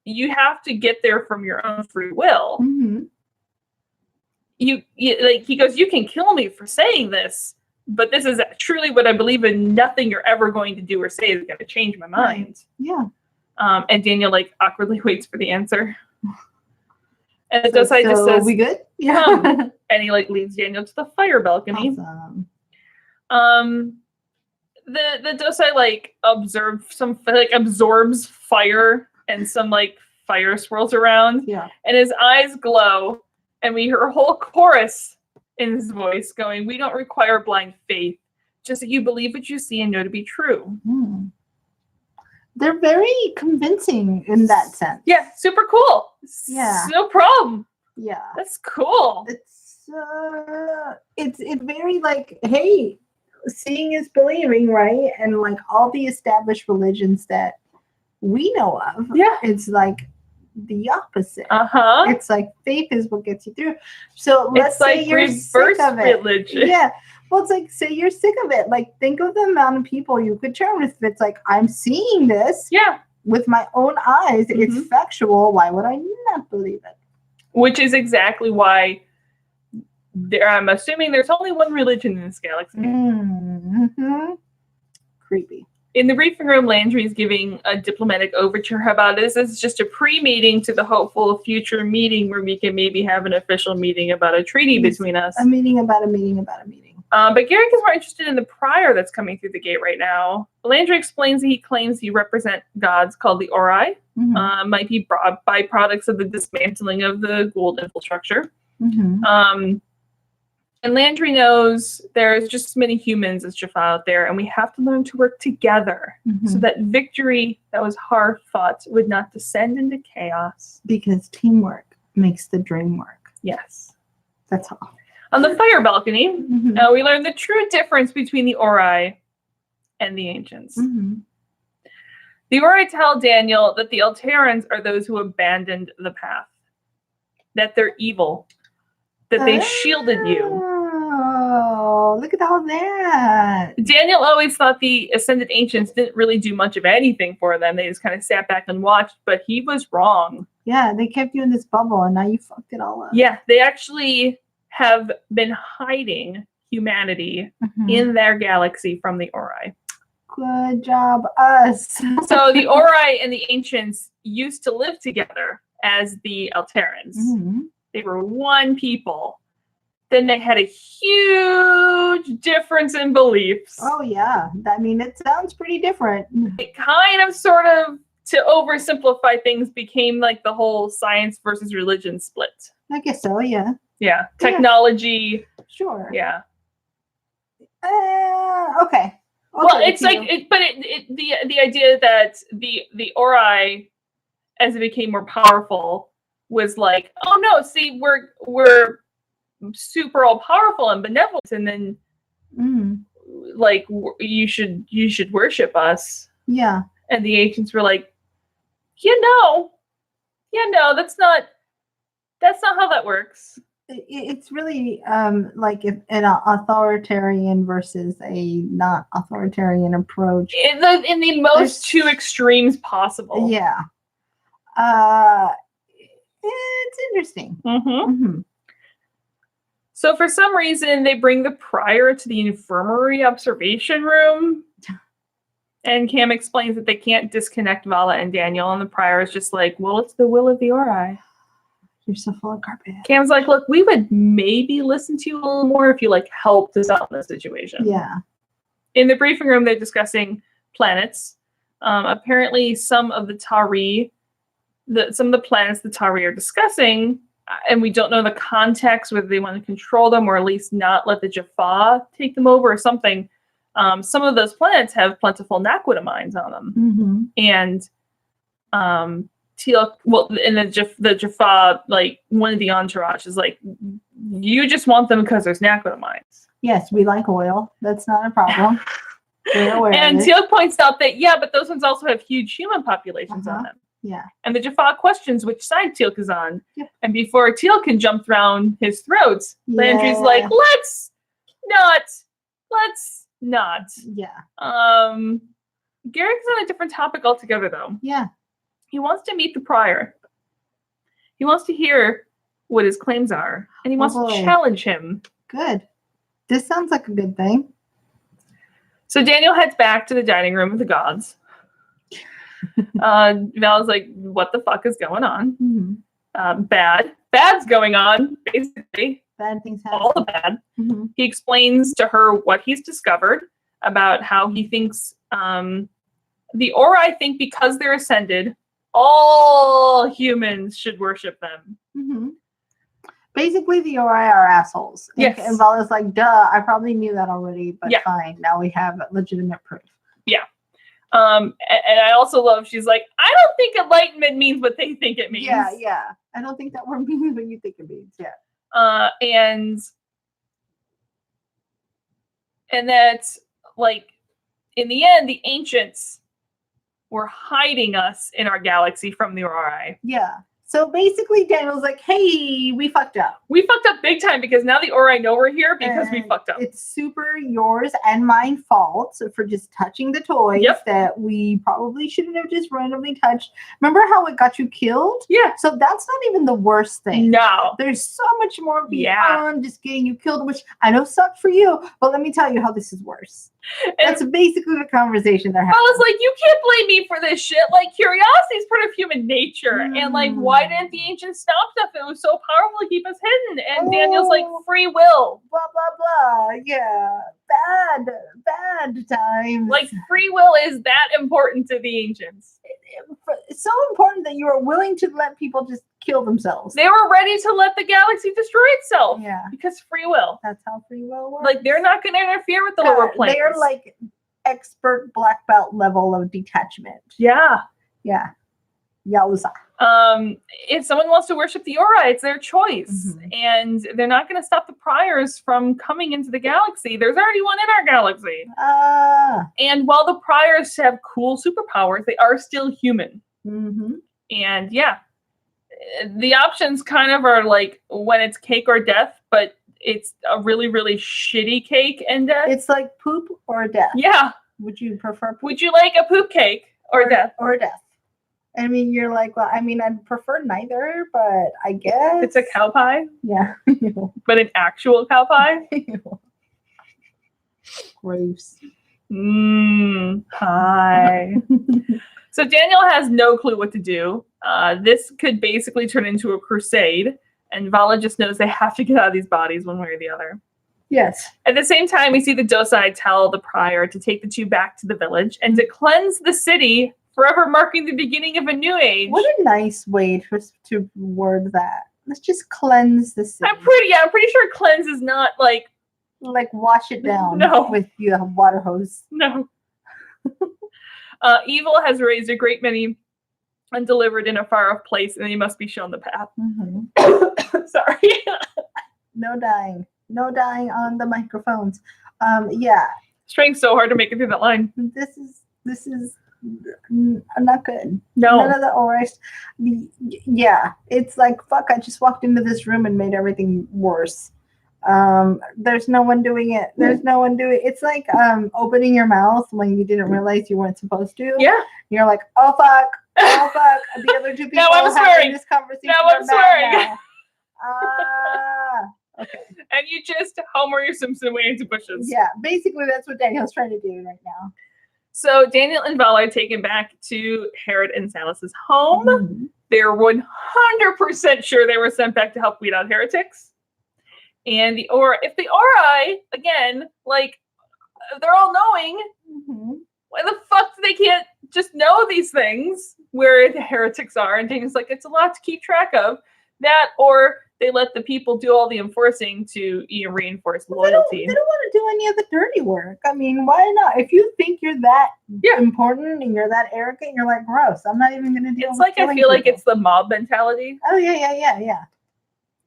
You have to get there from your own free will. Mm-hmm. He goes, you can kill me for saying this, but this is truly what I believe in. Nothing you're ever going to do or say is going to change my mind. Right. Yeah. And Daniel awkwardly waits for the answer. And the Dosai just says, we good? Yeah. And he leads Daniel to the fire balcony. Awesome. The Dosai absorbs fire and some fire swirls around. Yeah. And his eyes glow, and we hear a whole chorus in his voice, going, "We don't require blind faith, just that you believe what you see and know to be true." They're very convincing in that sense. Yeah, super cool. Yeah. No problem. Yeah. That's cool. It's very like, hey, seeing is believing, right? And like all the established religions that we know of, it's like the opposite. It's like faith is what gets you through. So let's say you're sick of it. Religion. Yeah. Well, it's like, say you're sick of it. Like, think of the amount of people you could turn with. It's like, I'm seeing this with my own eyes. It's factual. Why would I not believe it? Which is exactly why I'm assuming there's only one religion in this galaxy. Creepy. In the briefing room, Landry is giving a diplomatic overture about this. This is just a pre-meeting to the hopeful future meeting where we can maybe have an official meeting about a treaty between us. A meeting about a meeting about a meeting. But Garrick is more interested in the prior that's coming through the gate right now. Landry explains that he claims he represent gods called the Ori. Might be byproducts of the dismantling of the Gould infrastructure. And Landry knows there's just as many humans as Jaffa out there, and we have to learn to work together so that victory that was hard fought would not descend into chaos. Because teamwork makes the dream work. Yes. That's all. On the fire balcony, we learn the true difference between the Ori and the Ancients. The Ori tell Daniel that the Alterans are those who abandoned the path, that they're evil, that they shielded you. Oh, look at all that. Daniel always thought the Ascended Ancients didn't really do much of anything for them. They just kind of sat back and watched, but he was wrong. Yeah, they kept you in this bubble, and now you fucked it all up. Yeah, they actually have been hiding humanity in their galaxy from the Ori. Good job, us. So the Ori and the Ancients used to live together as the Alterans. They were one people. Then they had a huge difference in beliefs. Oh, yeah. I mean, it sounds pretty different. It kind of, sort of, to oversimplify things, became like the whole science versus religion split. I guess so, yeah. Yeah. Technology. Yeah. Sure. Yeah. Okay. Well, it's like, the idea that the Ori, as it became more powerful, was like, oh no, see, we're super all powerful and benevolent, and then like you should worship us. Yeah. And the ancients were like, that's not how that works. It's really like if an authoritarian versus a not authoritarian approach In the most two extremes possible. Yeah. It's interesting. So for some reason, they bring the prior to the infirmary observation room. And Cam explains that they can't disconnect Vala and Daniel. And the prior is just like, well, it's the will of the Ori. You're so full of garbage. Cam's like, look, we would maybe listen to you a little more if you helped us out in this situation. Yeah. In the briefing room, they're discussing planets. Apparently, some of the Tari, some of the planets the Tari are discussing, and we don't know the context, whether they want to control them or at least not let the Jaffa take them over or something. Some of those planets have plentiful Naquita mines on them. And Teal, in the Jaffa, one of the entourage is like, you just want them because there's Naquita mines. Yes, we like oil. That's not a problem. And Teal points out that, but those ones also have huge human populations on them. Yeah. And the Jaffa questions which side Teal'c is on. Yeah. And before Teal'c can jump around his throat, Landry's like, let's not. Yeah. Garrick's on a different topic altogether, though. Yeah. He wants to meet the prior. He wants to hear what his claims are. And he wants to challenge him. Good. This sounds like a good thing. So Daniel heads back to the dining room of the gods. Val's like, what the fuck is going on? Bad's going on, basically. Bad things happen. All the bad. He explains to her what he's discovered about how he thinks the Ori think because they're ascended, all humans should worship them. Basically, the Ori are assholes. Yes. And Vala's like, duh, I probably knew that already, but Yeah. fine. Now we have legitimate proof. Yeah. And I also love, she's like, I don't think enlightenment means what they think it means. Yeah, yeah. I don't think that word means what you think it means. Yeah. And that's like, in the end, the ancients were hiding us in our galaxy from the Ori. Yeah. So basically, Daniel's like, hey, we fucked up. We fucked up big time because now the Ori know we're here because we fucked up. It's super yours and mine fault for just touching the toys that we probably shouldn't have just randomly touched. Remember how it got you killed? Yeah. So that's not even the worst thing. No. There's so much more beyond just getting you killed, which I know sucked for you, but let me tell you how this is worse. That's basically the conversation they're having. I was like, you can't blame me for this shit. Like, curiosity is part of human nature. And, like, why didn't the ancients stop stuff? It was so powerful to keep us hidden. And Daniel's like, free will. Blah, blah, blah. Yeah. Bad times. Like, free will is that important to the ancients. It's so important that you are willing to let people just kill themselves. They were ready to let the galaxy destroy itself. Yeah. Because free will. That's how free will works. Like, they're not going to interfere with the lower planes. They're like expert black belt level of detachment. Yeah. Yeah. Yowza. If someone wants to worship the Ori, it's their choice. And they're not going to stop the priors from coming into the galaxy. There's already one in our galaxy. And while the priors have cool superpowers, they are still human. And yeah, the options kind of are like when it's cake or death, but it's a really, really shitty cake and death. It's like poop or death. Yeah. Would you prefer poop? Would you like a poop cake or death? Or death. I mean, you're like, well, I mean, I'd prefer neither, but I guess. It's a cow pie? Yeah. But an actual cow pie? Gross. Hi. So Daniel has no clue what to do. This could basically turn into a crusade, and Vala just knows they have to get out of these bodies one way or the other. Yes. At the same time, we see the Docile tell the prior to take the two back to the village and to cleanse the city, forever marking the beginning of a new age. What a nice way to word that. Let's just cleanse the city. I'm pretty sure cleanse is not like wash it down with your water hose. No. Evil has raised a great many undelivered in a far-off place, and he must be shown the path. Sorry. No dying on the microphones. Yeah. Trying so hard to make it through that line. This is not good. No. None of the Oris. Yeah. It's like, fuck, I just walked into this room and made everything worse. There's no one doing it. It's like opening your mouth when you didn't realize you weren't supposed to. Yeah. You're like, oh fuck. The other two people now I'm swearing. This conversation. Now I'm swearing. Okay. And you just Homer your Simpson way into bushes. Yeah, basically that's what Daniel's trying to do right now. So Daniel and Vala are taken back to Herod and Salus's home. They're 100% sure they were sent back to help weed out heretics. And if the Ori, again, like, they're all knowing, why the fuck they can't just know these things where the heretics are? And things like, it's a lot to keep track of. That, or they let the people do all the enforcing to reinforce loyalty. They don't want to do any of the dirty work. I mean, why not? If you think you're that important and you're that arrogant, you're like, gross. I'm not even going to deal with it. It's like, I feel like it's the mob mentality. Oh, yeah.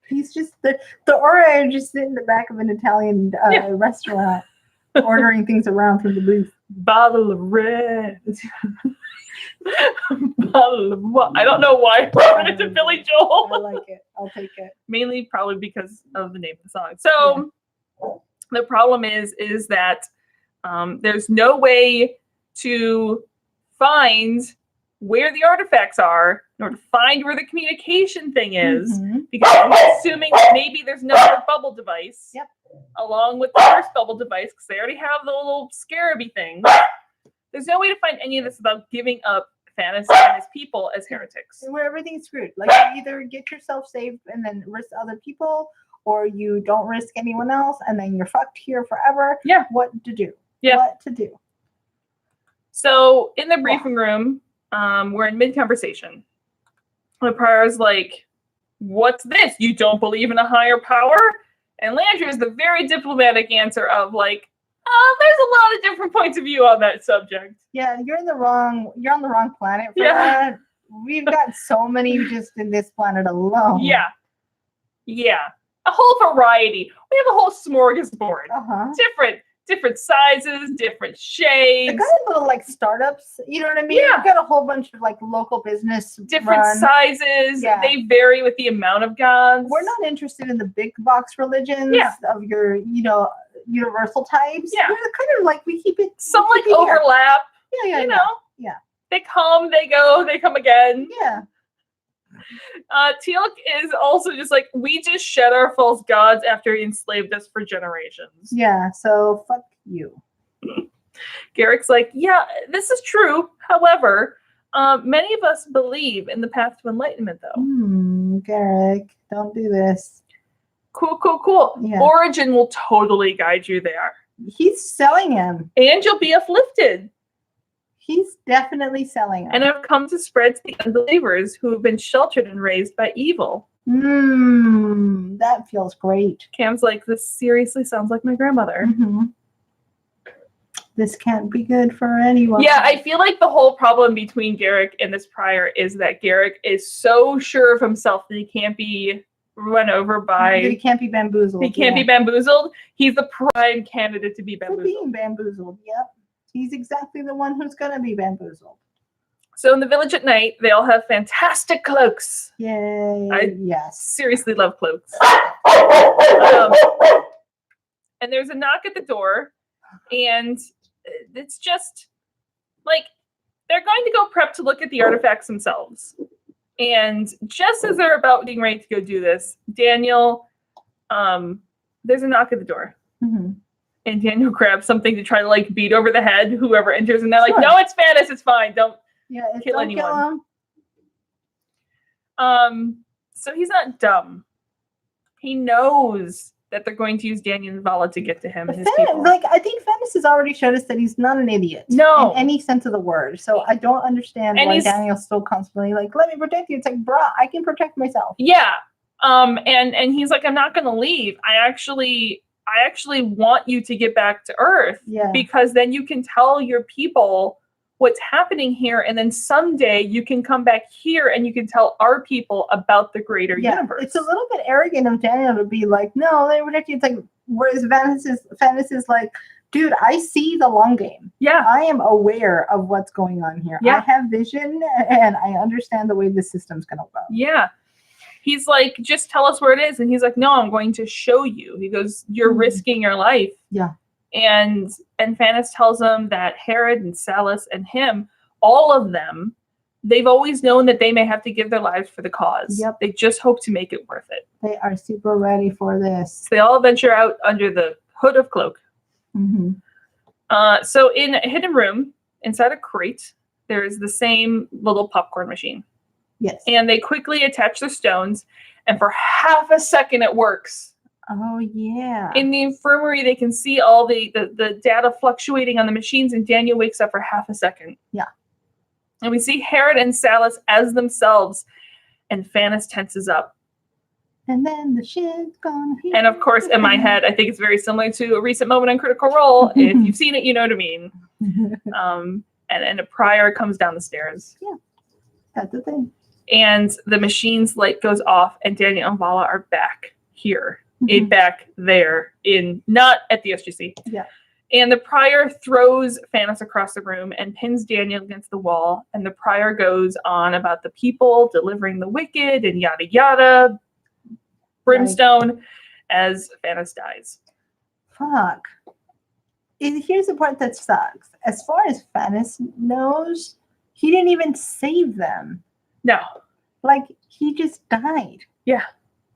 He's just, the Ori are just sitting in the back of an Italian restaurant ordering things around from the booth. Bottle of red. Bottle of what? I don't know why I brought it to Billy Joel. I like it. I'll take it. Mainly probably because of the name of the song. So the problem is that there's no way to find where the artifacts are, nor to find where the communication thing is, because I'm assuming maybe there's no other bubble device along with the first bubble device, because they already have the little scarabee thing. There's no way to find any of this without giving up Thanos and his people as heretics. Where everything's screwed. Like, you either get yourself saved and then risk other people, or you don't risk anyone else, and then you're fucked here forever. Yeah. What to do? Yeah. What to do? So, in the briefing room, we're in mid-conversation. The prior's like, what's this? You don't believe in a higher power? And Landry is the very diplomatic answer of like, there's a lot of different points of view on that subject. Yeah, you're on the wrong planet for that. We've got so many just in this planet alone. Yeah. Yeah. A whole variety. We have a whole smorgasbord. Different sizes, different shades. They've got little like startups, you know what I mean? Yeah. We've got a whole bunch of like local business. Different sizes. Yeah. They vary with the amount of gods. We're not interested in the big box religions of your, universal types. Yeah. We're kind of like, we keep it. Some like overlap. Yeah. Yeah. They come, they go, they come again. Yeah. Teal'c is also just like, we just shed our false gods after he enslaved us for generations. Yeah, so fuck you. Garrick's like, yeah, this is true. However, many of us believe in the path to enlightenment, though. Garrick, don't do this. Cool. Yeah. Origin will totally guide you there. He's selling him. And you'll be uplifted. He's definitely selling him. And have come to spread to the unbelievers who have been sheltered and raised by evil. That feels great. Cam's like, this seriously sounds like my grandmother. This can't be good for anyone. Yeah, I feel like the whole problem between Garrick and this prior is that Garrick is so sure of himself that he can't be run over by... He can't be bamboozled. He can't be bamboozled. He's the prime candidate to be bamboozled. For being bamboozled, yep. He's exactly the one who's going to be bamboozled. So in the village at night, they all have fantastic cloaks. Yay. Yes. Seriously love cloaks. And there's a knock at the door, and it's just like they're going to go prep to look at the artifacts themselves. And just as they're about getting ready to go do this, Daniel, there's a knock at the door. And Daniel grabs something to try to like beat over the head whoever enters, and they're like, "No, it's Fanus. It's fine. Don't kill anyone." So he's not dumb. He knows that they're going to use Daniel and Vala to get to him and his people. Like, I think Fanus has already showed us that he's not an idiot. No, in any sense of the word. So I don't understand why Daniel's still constantly like, "Let me protect you." It's like, bruh, I can protect myself. Yeah. And he's like, "I'm not going to leave. I actually want you to get back to Earth because then you can tell your people what's happening here, and then someday you can come back here and you can tell our people about the greater universe." It's a little bit arrogant of Daniel to be like, "No, they protect you." It's like, whereas Fanus is like, "Dude, I see the long game. Yeah, I am aware of what's going on here. I have vision, and I understand the way the system's gonna go." Yeah. He's like, "Just tell us where it is." And he's like, "No, I'm going to show you." He goes, "You're risking your life." Yeah. And Fanus tells him that Herod and Salus and him, all of them, they've always known that they may have to give their lives for the cause. Yep. They just hope to make it worth it. They are super ready for this. So they all venture out under the hood of Cloak. So in a hidden room, inside a crate, there is the same little popcorn machine. Yes. And they quickly attach their stones, and for half a second it works. Oh, yeah. In the infirmary, they can see all the data fluctuating on the machines, and Daniel wakes up for half a second. Yeah. And we see Herod and Salus as themselves, and Fanus tenses up. And then the shit's gonna hit. And of course, in my head, I think it's very similar to a recent moment on Critical Role. If you've seen it, you know what I mean. And a prior comes down the stairs. Yeah, that's the thing. And the machine's light goes off, and Daniel and Vala are back here. Back there, not at the SGC. Yeah. And the prior throws Fanus across the room and pins Daniel against the wall. And the prior goes on about the people delivering the wicked and yada yada. Brimstone as Fanus dies. Fuck. Here's the part that sucks. As far as Fanus knows, he didn't even save them. No. Like, he just died. Yeah.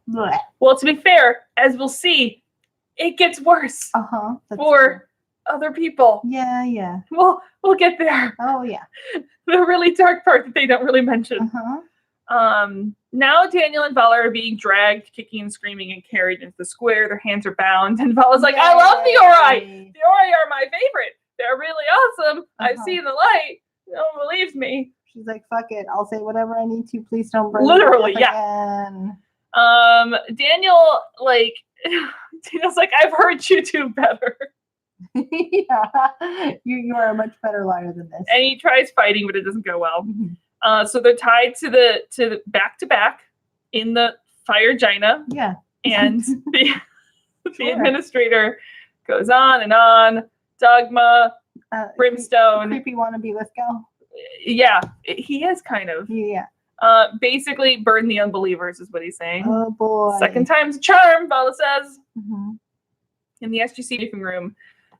Blech. Well, to be fair, as we'll see, it gets worse for other people. Yeah. We'll get there. Oh, yeah. The really dark part that they don't really mention. Now Daniel and Vala are being dragged, kicking and screaming, and carried into the square. Their hands are bound, and Vala's like, "I love the Ori! The Ori are my favorite. They're really awesome. I've seen the light. No one believes me." She's like, "Fuck it. I'll say whatever I need to. Please don't burn." Literally, yeah. Daniel, like, Daniel's like, I've heard you do better. Yeah, you are a much better liar than this. And he tries fighting, but it doesn't go well. So they're tied to the back to back in the fire gina. Yeah. And the administrator goes on and on. Dogma, Brimstone. Creepy wannabe Lithgow. Yeah, he is kind of. Yeah. Basically, burn the unbelievers is what he's saying. Oh boy. Second time's a charm, Vala says. In the SGC briefing room,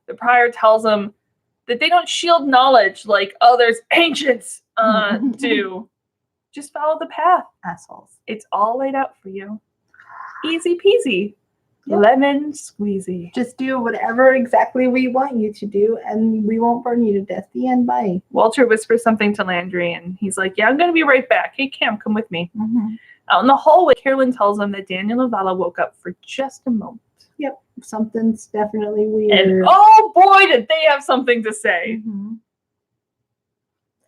the prior tells them that they don't shield knowledge like others ancients do. Just follow the path. Assholes. It's all laid out for you. Easy peasy. Yep. Lemon squeezy. Just do whatever exactly we want you to do, and we won't burn you to death. The end. Bye. Walter whispers something to Landry, and he's like, yeah, I'm going to be right back. Hey, Cam, come with me. Out in the hallway, Carolyn tells them that Daniel and Vala woke up for just a moment. Yep. Something's definitely weird. And oh boy, did they have something to say.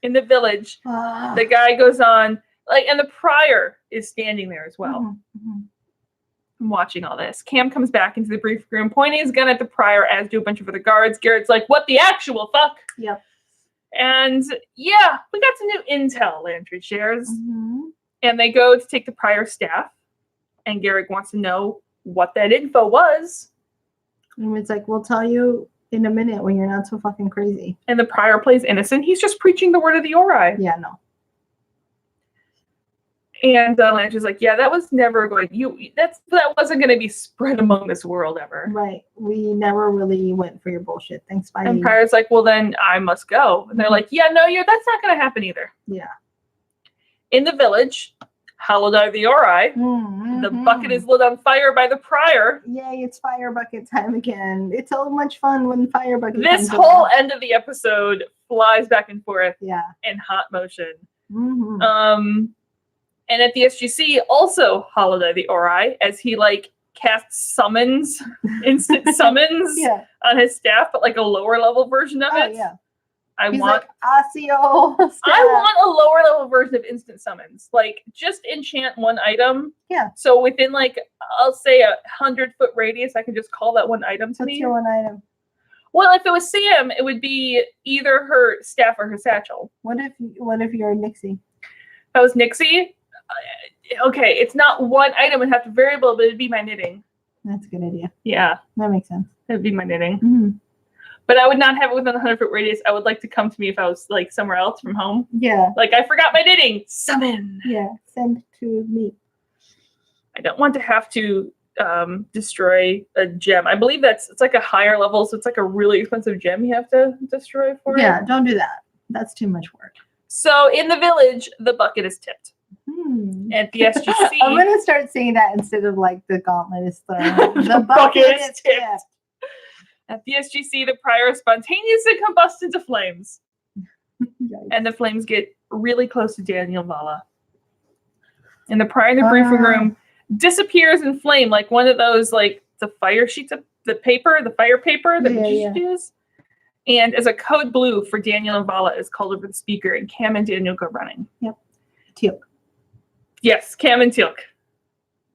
In the village, the guy goes on, like, and the prior is standing there as well. I'm watching all this. Cam comes back into the briefing room, pointing his gun at the prior, as do a bunch of other guards. Garrett's like, what the actual fuck? Yep. And yeah, we got some new intel, Landry shares. And they go to take the prior's staff, and Garrett wants to know what that info was. And it's like, we'll tell you in a minute when you're not so fucking crazy. And the prior plays innocent. He's just preaching the word of the Ori. Yeah, no. And Landry's like, yeah, that was never going. That wasn't going to be spread among this world ever. Right. We never really went for your bullshit. Thanks, bye. And prior's like, well, then I must go. And they're like, yeah, no, that's not going to happen either. Yeah. In the village, hallowed are the Ori. The bucket is lit on fire by the prior. Yay, it's fire bucket time again. It's so much fun when fire bucket This whole end of the episode flies back and forth in hot motion. And at the SGC, also hallowed are the Ori, as he, like, casts summons, instant summons on his staff, but, like, a lower level version of it. Yeah. He's like, Asio. I want a lower level version of instant summons. Like, just enchant one item. Yeah. So within, like, I'll say 100-foot radius, I can just call that one item to me. What's your one item? Well, if it was Sam, it would be either her staff or her satchel. What if you're Nixie? If I was Nixie, okay, it's not one item. It'd have to variable, but it'd be my knitting. That's a good idea. Yeah. That makes sense. It'd be my knitting. But I would not have it within a 100-foot radius. I would like to come to me if I was, like, somewhere else from home. Yeah. Like, I forgot my knitting. Summon. Yeah. Send to me. I don't want to have to destroy a gem. I believe it's like a higher level, so it's like a really expensive gem you have to destroy for it. Yeah, don't do that. That's too much work. So in the village, the bucket is tipped. At the SGC. I'm going to start saying that instead of, like, the gauntlet is thrown. The bucket is tipped. At the SGC, the prior spontaneously combusts into flames. And the flames get really close to Daniel and Vala. And the prior in the briefing room disappears in flame, like one of those, like, the fire sheets of the fire paper that magicians use. And as a code blue for Daniel and Vala is called over the speaker, and Cam and Daniel go running. Yep. Teal'c. Yes, Cam and Teal'c.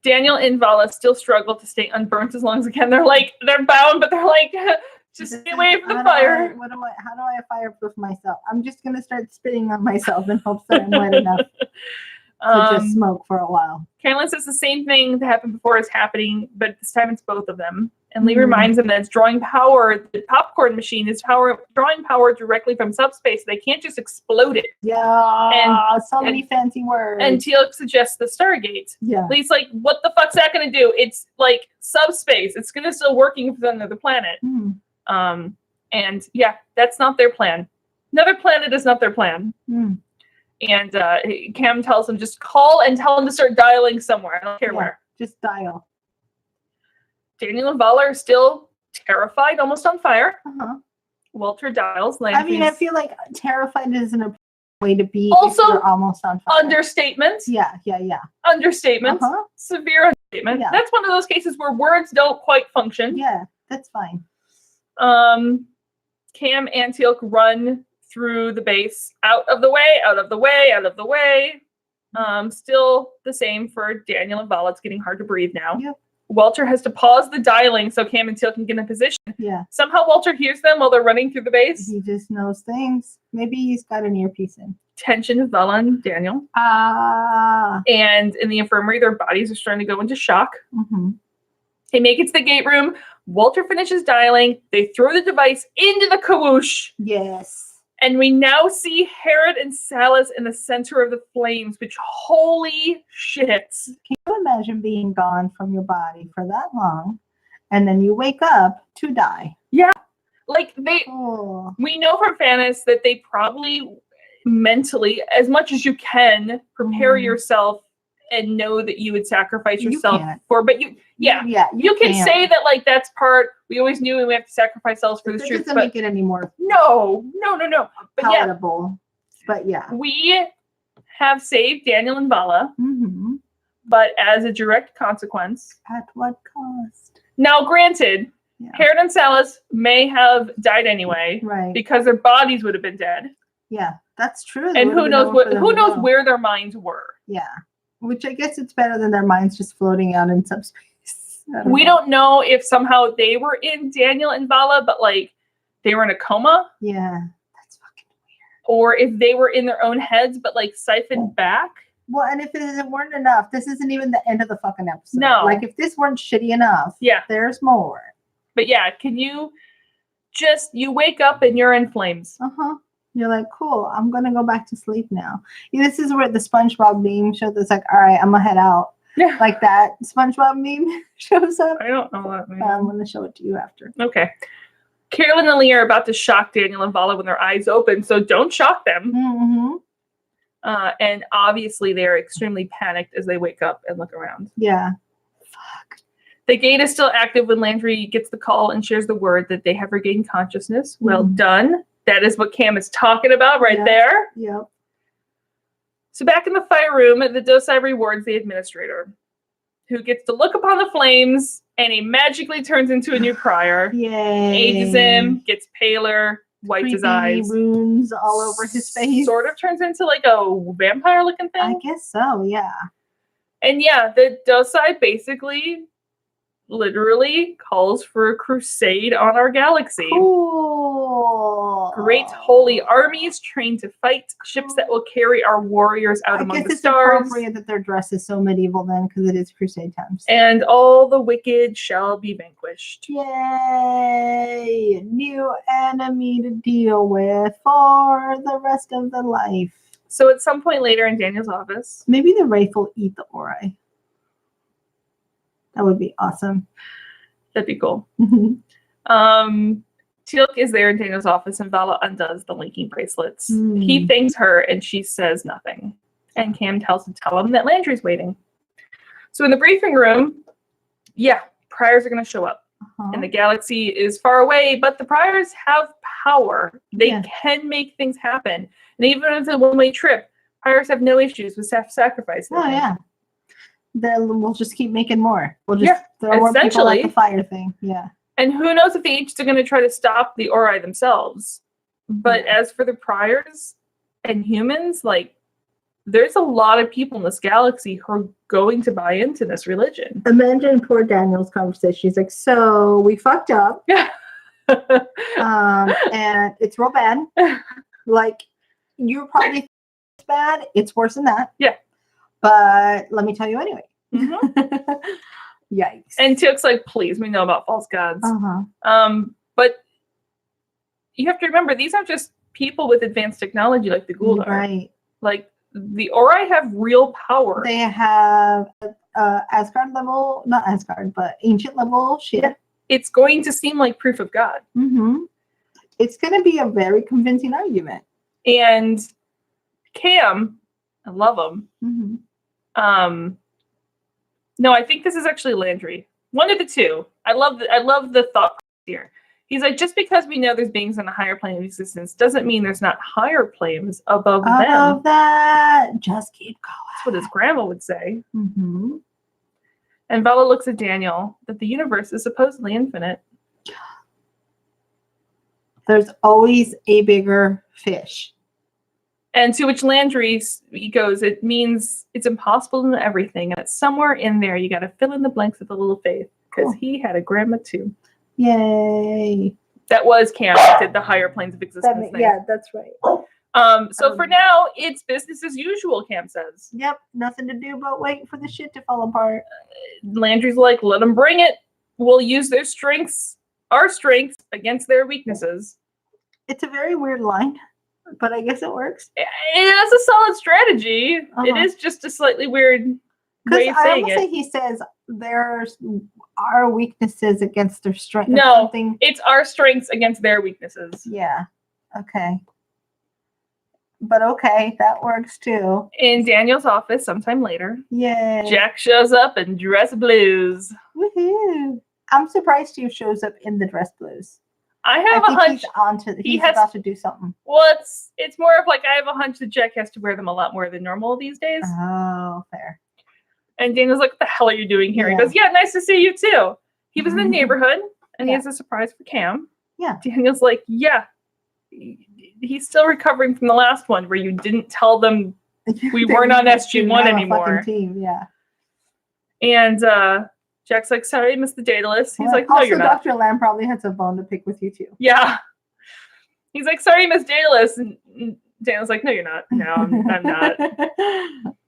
Daniel and Vala still struggle to stay unburnt as long as they can. They're bound, but they're like, just stay away from the fire. How do I fireproof myself? I'm just going to start spitting on myself in hopes that I'm wet enough to just smoke for a while. Carolyn says the same thing that happened before is happening, but this time it's both of them. And Lee reminds them that it's drawing power. The popcorn machine is drawing power directly from subspace. They can't just explode it. Yeah, so many fancy words. And Teal'c suggests the Stargate. Yeah. Lee's like, what the fuck's that going to do? It's like subspace. It's going to still working for another planet. And yeah, that's not their plan. Another planet is not their plan. And Cam tells him, just call and tell him to start dialing somewhere. I don't care where. Just dial. Daniel and Vala are still terrified, almost on fire. Walter dials. I mean, I feel like terrified isn't a way to be. Also, if you're almost on fire. Understatement. Yeah. Understatement. Severe understatement. Yeah. That's one of those cases where words don't quite function. Yeah, that's fine. Cam and Teal'c run through the base, out of the way, out of the way, out of the way. Still the same for Daniel and Vala. It's getting hard to breathe now. Yep. Walter has to pause the dialing so Cam and Teal can get in position. Yeah. Somehow Walter hears them while they're running through the base. He just knows things. Maybe he's got an earpiece in. Tension with Vala and Daniel. And in the infirmary, their bodies are starting to go into shock. Mm-hmm. They make it to the gate room. Walter finishes dialing. They throw the device into the kawoosh. Yes. And we now see Herod and Salas in the center of the flames, which, holy shit. Can you imagine being gone from your body for that long, and then you wake up to die? Yeah. Like, we know from Fanis that they probably mentally, as much as you can, prepare yourself and know that you would sacrifice yourself but you can say that, like, that's part, we always knew and we have to sacrifice ourselves for the truth. It doesn't make it any more no. But palatable. But we have saved Daniel and Vala, but as a direct consequence. At what cost? Now, granted, Herod and Salas may have died anyway, right? Because their bodies would have been dead. Yeah, that's true. And who knows where their minds were. Yeah. Which I guess it's better than their minds just floating out in subspace. We don't know if somehow they were in Daniel and Vala, but like they were in a coma. Yeah, that's fucking weird. Or if they were in their own heads, but like siphoned back. Well, and if it weren't enough, this isn't even the end of the fucking episode. No. Like if this weren't shitty enough, there's more. But can you wake up and you're in flames. You're like, cool, I'm going to go back to sleep now. This is where the SpongeBob meme shows. It's like, all right, I'm going to head out. Yeah. Like that SpongeBob meme shows up. I don't know that meme. I'm going to show it to you after. Okay. Carolyn and Lee are about to shock Daniel and Vala when their eyes open, so don't shock them. And obviously they're extremely panicked as they wake up and look around. Yeah. Fuck. The gate is still active when Landry gets the call and shares the word that they have regained consciousness. Well done. That is what Cam is talking about there. Yep. So back in the fire room, the docile rewards the administrator, who gets to look upon the flames, and he magically turns into a new crier. Yay. Ages him, gets paler, wipes his eyes. Runes all over his face. Sort of turns into like a vampire-looking thing. I guess so, yeah. And the docile basically literally calls for a crusade on our galaxy. Cool. Great holy armies trained to fight, ships that will carry our warriors out among the stars. I guess it's appropriate that their dress is so medieval then, because it is crusade times. And all the wicked shall be vanquished. Yay! New enemy to deal with for the rest of the life. So at some point later in Daniel's office, maybe the Wraith will eat the Ori. That would be awesome. That'd be cool. Teal'c is there in Daniel's office, and Vala undoes the linking bracelets. He thanks her, and she says nothing. And Cam tell him that Landry's waiting. So in the briefing room, priors are going to show up. And the galaxy is far away, but the priors have power. They can make things happen. And even if it's a one-way trip, priors have no issues with sacrifice. Then we'll just keep making more. We'll just throw more people at the fire thing. Yeah. And who knows if the Ancients are going to try to stop the Ori themselves. But as for the priors and humans, like, there's a lot of people in this galaxy who are going to buy into this religion. Imagine poor Daniel's conversation. She's like, so we fucked up. And it's real bad. Like, you're probably it's bad. It's worse than that. Yeah. But let me tell you anyway. Yikes. And Teal'c's like, please, we know about false gods. But you have to remember, these aren't just people with advanced technology like the Gould are. Right. Like, the Ori have real power. They have Asgard level, not Asgard, but ancient level shit. It's going to seem like proof of God. It's going to be a very convincing argument. And Cam, I love him. No, I think this is actually Landry. One of the two. I love the thought here. He's like, just because we know there's beings on a higher plane of existence doesn't mean there's not higher planes above them. Above that, just keep going. That's what his grandma would say. And Vala looks at Daniel, that the universe is supposedly infinite. There's always a bigger fish. And to which Landry he goes, it means it's impossible to know everything. And it's somewhere in there. You got to fill in the blanks with a little faith. Because he had a grandma too. Yay. That was Cam that did the higher planes of existence thing. Yeah, that's right. So for now, it's business as usual, Cam says. Yep, nothing to do but wait for the shit to fall apart. Landry's like, let them bring it. We'll use their strengths, our strengths, against their weaknesses. It's a very weird line, but I guess it works. It's a solid strategy. It is just a slightly weird way of saying it. He says there's our weaknesses against their strength. No, it's our strengths against their weaknesses. Yeah. Okay. But okay, that works too. In Daniel's office sometime later, yay, Jack shows up in dress blues. Woohoo! I'm surprised he shows up in the dress blues. I have a hunch he's about to do something. Well, it's more of like I have a hunch that Jack has to wear them a lot more than normal these days. Oh, fair. And Daniel's like, what the hell are you doing here? Yeah. He goes, yeah, nice to see you too. He was in the neighborhood and he has a surprise for Cam. Yeah. Daniel's like, yeah. He's still recovering from the last one where you didn't tell them we weren't on SG1 anymore. Team, yeah. And Jack's like, sorry, I missed the Daedalus. He's like, no, you're not. Dr. Lamb probably has a bone to pick with you too. Yeah. He's like, sorry, Miss Daedalus. And Daniel's like, no, you're not. No, I'm not.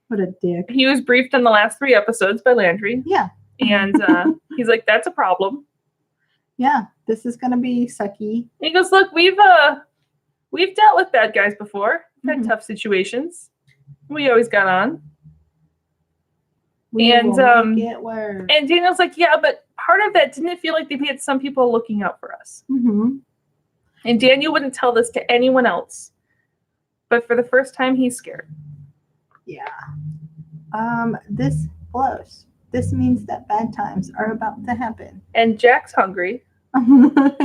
What a dick. He was briefed on the last 3 episodes by Landry. Yeah. And he's like, that's a problem. Yeah, this is gonna be sucky. He goes, look, we've dealt with bad guys before. We've had tough situations. We always got on. And Daniel's like, yeah, but part of that, didn't it feel like they had some people looking out for us? Mm-hmm. And Daniel wouldn't tell this to anyone else. But for the first time, he's scared. Yeah. This blows. This means that bad times are about to happen. And Jack's hungry.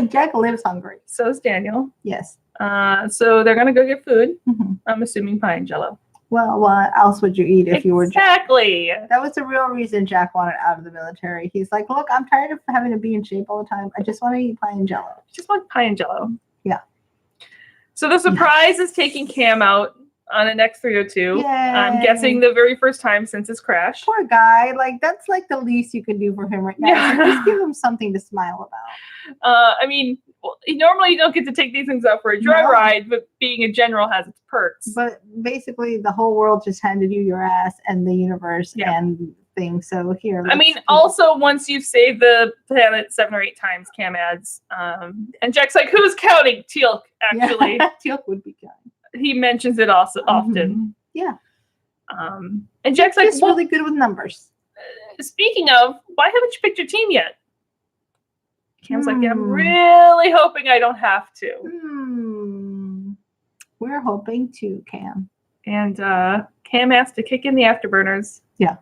Jack lives hungry. So is Daniel. Yes. So they're going to go get food. Mm-hmm. I'm assuming pie and Jell-O. Well, what else would you eat if you were Jack? Exactly. That was the real reason Jack wanted out of the military. He's like, look, I'm tired of having to be in shape all the time. I just want to eat pie and Jell-O. Just want pie and Jell-O. Yeah. So the surprise is taking Cam out on an X302. Yay. I'm guessing the very first time since his crash. Poor guy. Like, that's like the least you can do for him right now. Yeah. So just give him something to smile about. I mean, normally you don't get to take these things out for a dry ride, but being a general has its perks. But basically, the whole world just handed you your ass and the universe and things. So here. I mean, also, once you've saved the planet 7 or 8 times, Cam adds. And Jack's like, who's counting? Teal'c, actually. Yeah, Teal'c would be counting. He mentions it also often. Yeah. And Jack's like, he's really good with numbers. Speaking of, why haven't you picked your team yet? Cam's like, yeah, I'm really hoping I don't have to. We're hoping to, Cam. And Cam has to kick in the afterburners. Yeah.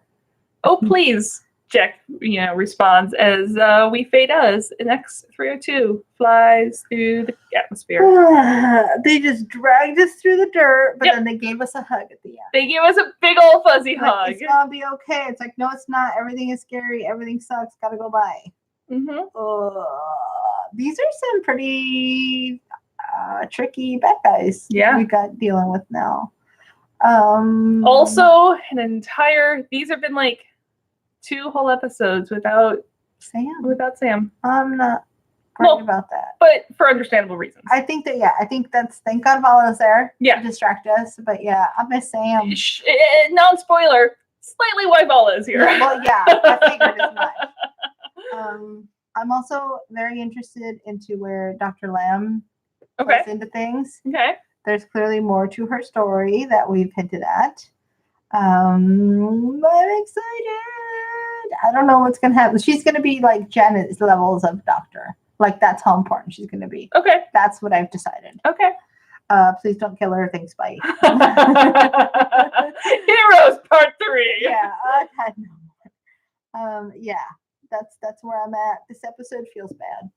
Oh, please, Jack, responds as we fade as an X302 flies through the atmosphere. They just dragged us through the dirt, but then they gave us a hug at the end. They gave us a big old fuzzy hug. It's gonna be okay. It's like, no, it's not. Everything is scary. Everything sucks. Gotta go by. These are some pretty tricky bad guys we got dealing with now. Also, these have been like 2 whole episodes without Sam. I'm not great about that, but for understandable reasons. I think that's thank God Vala's there to distract us. But yeah, I miss Sam. Non-spoiler, slightly why Vala is here. I figured as much. I'm also very interested into where Dr. Lamb goes into things. Okay. There's clearly more to her story that we've hinted at. I'm excited. I don't know what's going to happen. She's going to be like Janet's levels of doctor. Like, that's how important she's going to be. Okay. That's what I've decided. Okay. Please don't kill her. Thanks, bye. Heroes Part 3. Yeah. I've had no more. Yeah. That's where I'm at. This episode feels bad.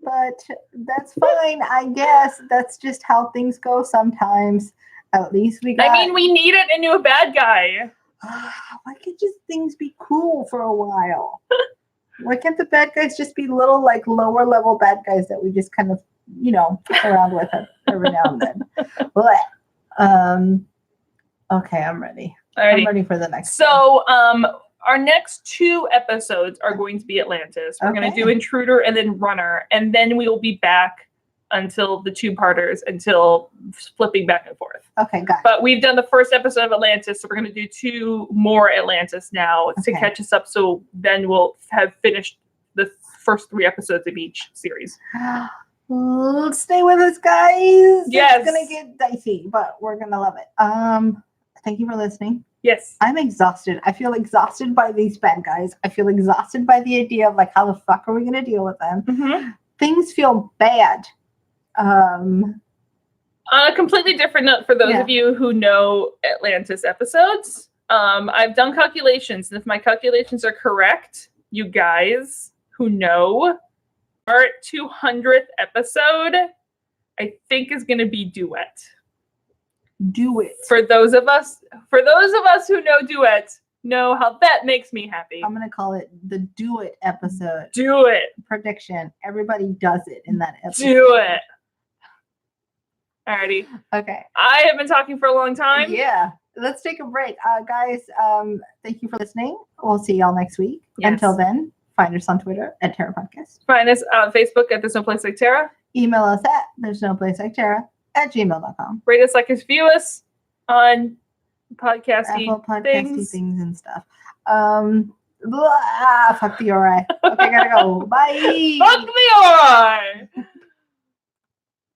But that's fine, I guess. That's just how things go sometimes. At least we got... we needed a new bad guy. Why can't just things be cool for a while? Why can't the bad guys just be little, like, lower level bad guys that we just kind of, fuck around with every now and then? Okay, I'm ready. Alrighty. I'm ready for the next. So, our next 2 episodes are going to be Atlantis. We're going to do Intruder and then Runner, and then we will be back until the 2-parters, until flipping back and forth. Okay, got it. But we've done the first episode of Atlantis, so we're going to do 2 more Atlantis now to catch us up. So then we'll have finished the first 3 episodes of each series. Stay with us, guys. Yes. It's gonna get dicey, but we're gonna love it. Thank you for listening. Yes. I'm exhausted. I feel exhausted by these bad guys. I feel exhausted by the idea of like, how the fuck are we gonna deal with them? Mm-hmm. Things feel bad. On a completely different note, for those of you who know Atlantis episodes, I've done calculations, and if my calculations are correct, you guys who know, our 200th episode, I think, is going to be Duet. Duet. For those of us who know Duet, know how that makes me happy. I'm going to call it the Do It episode. Do it. Prediction. Everybody does it in that episode. Do it. Alrighty. Okay. I have been talking for a long time. Yeah. Let's take a break. Guys, thank you for listening. We'll see y'all next week. Yes. Until then, find us on Twitter at Terra Podcast. Find us on Facebook at There's No Place Like Terra. Email us at theresnoplaceliketerra@gmail.com. Rate us, like us, view us on podcasty things and stuff. Fuck the URI. Okay, gotta go. Bye. Fuck the URI.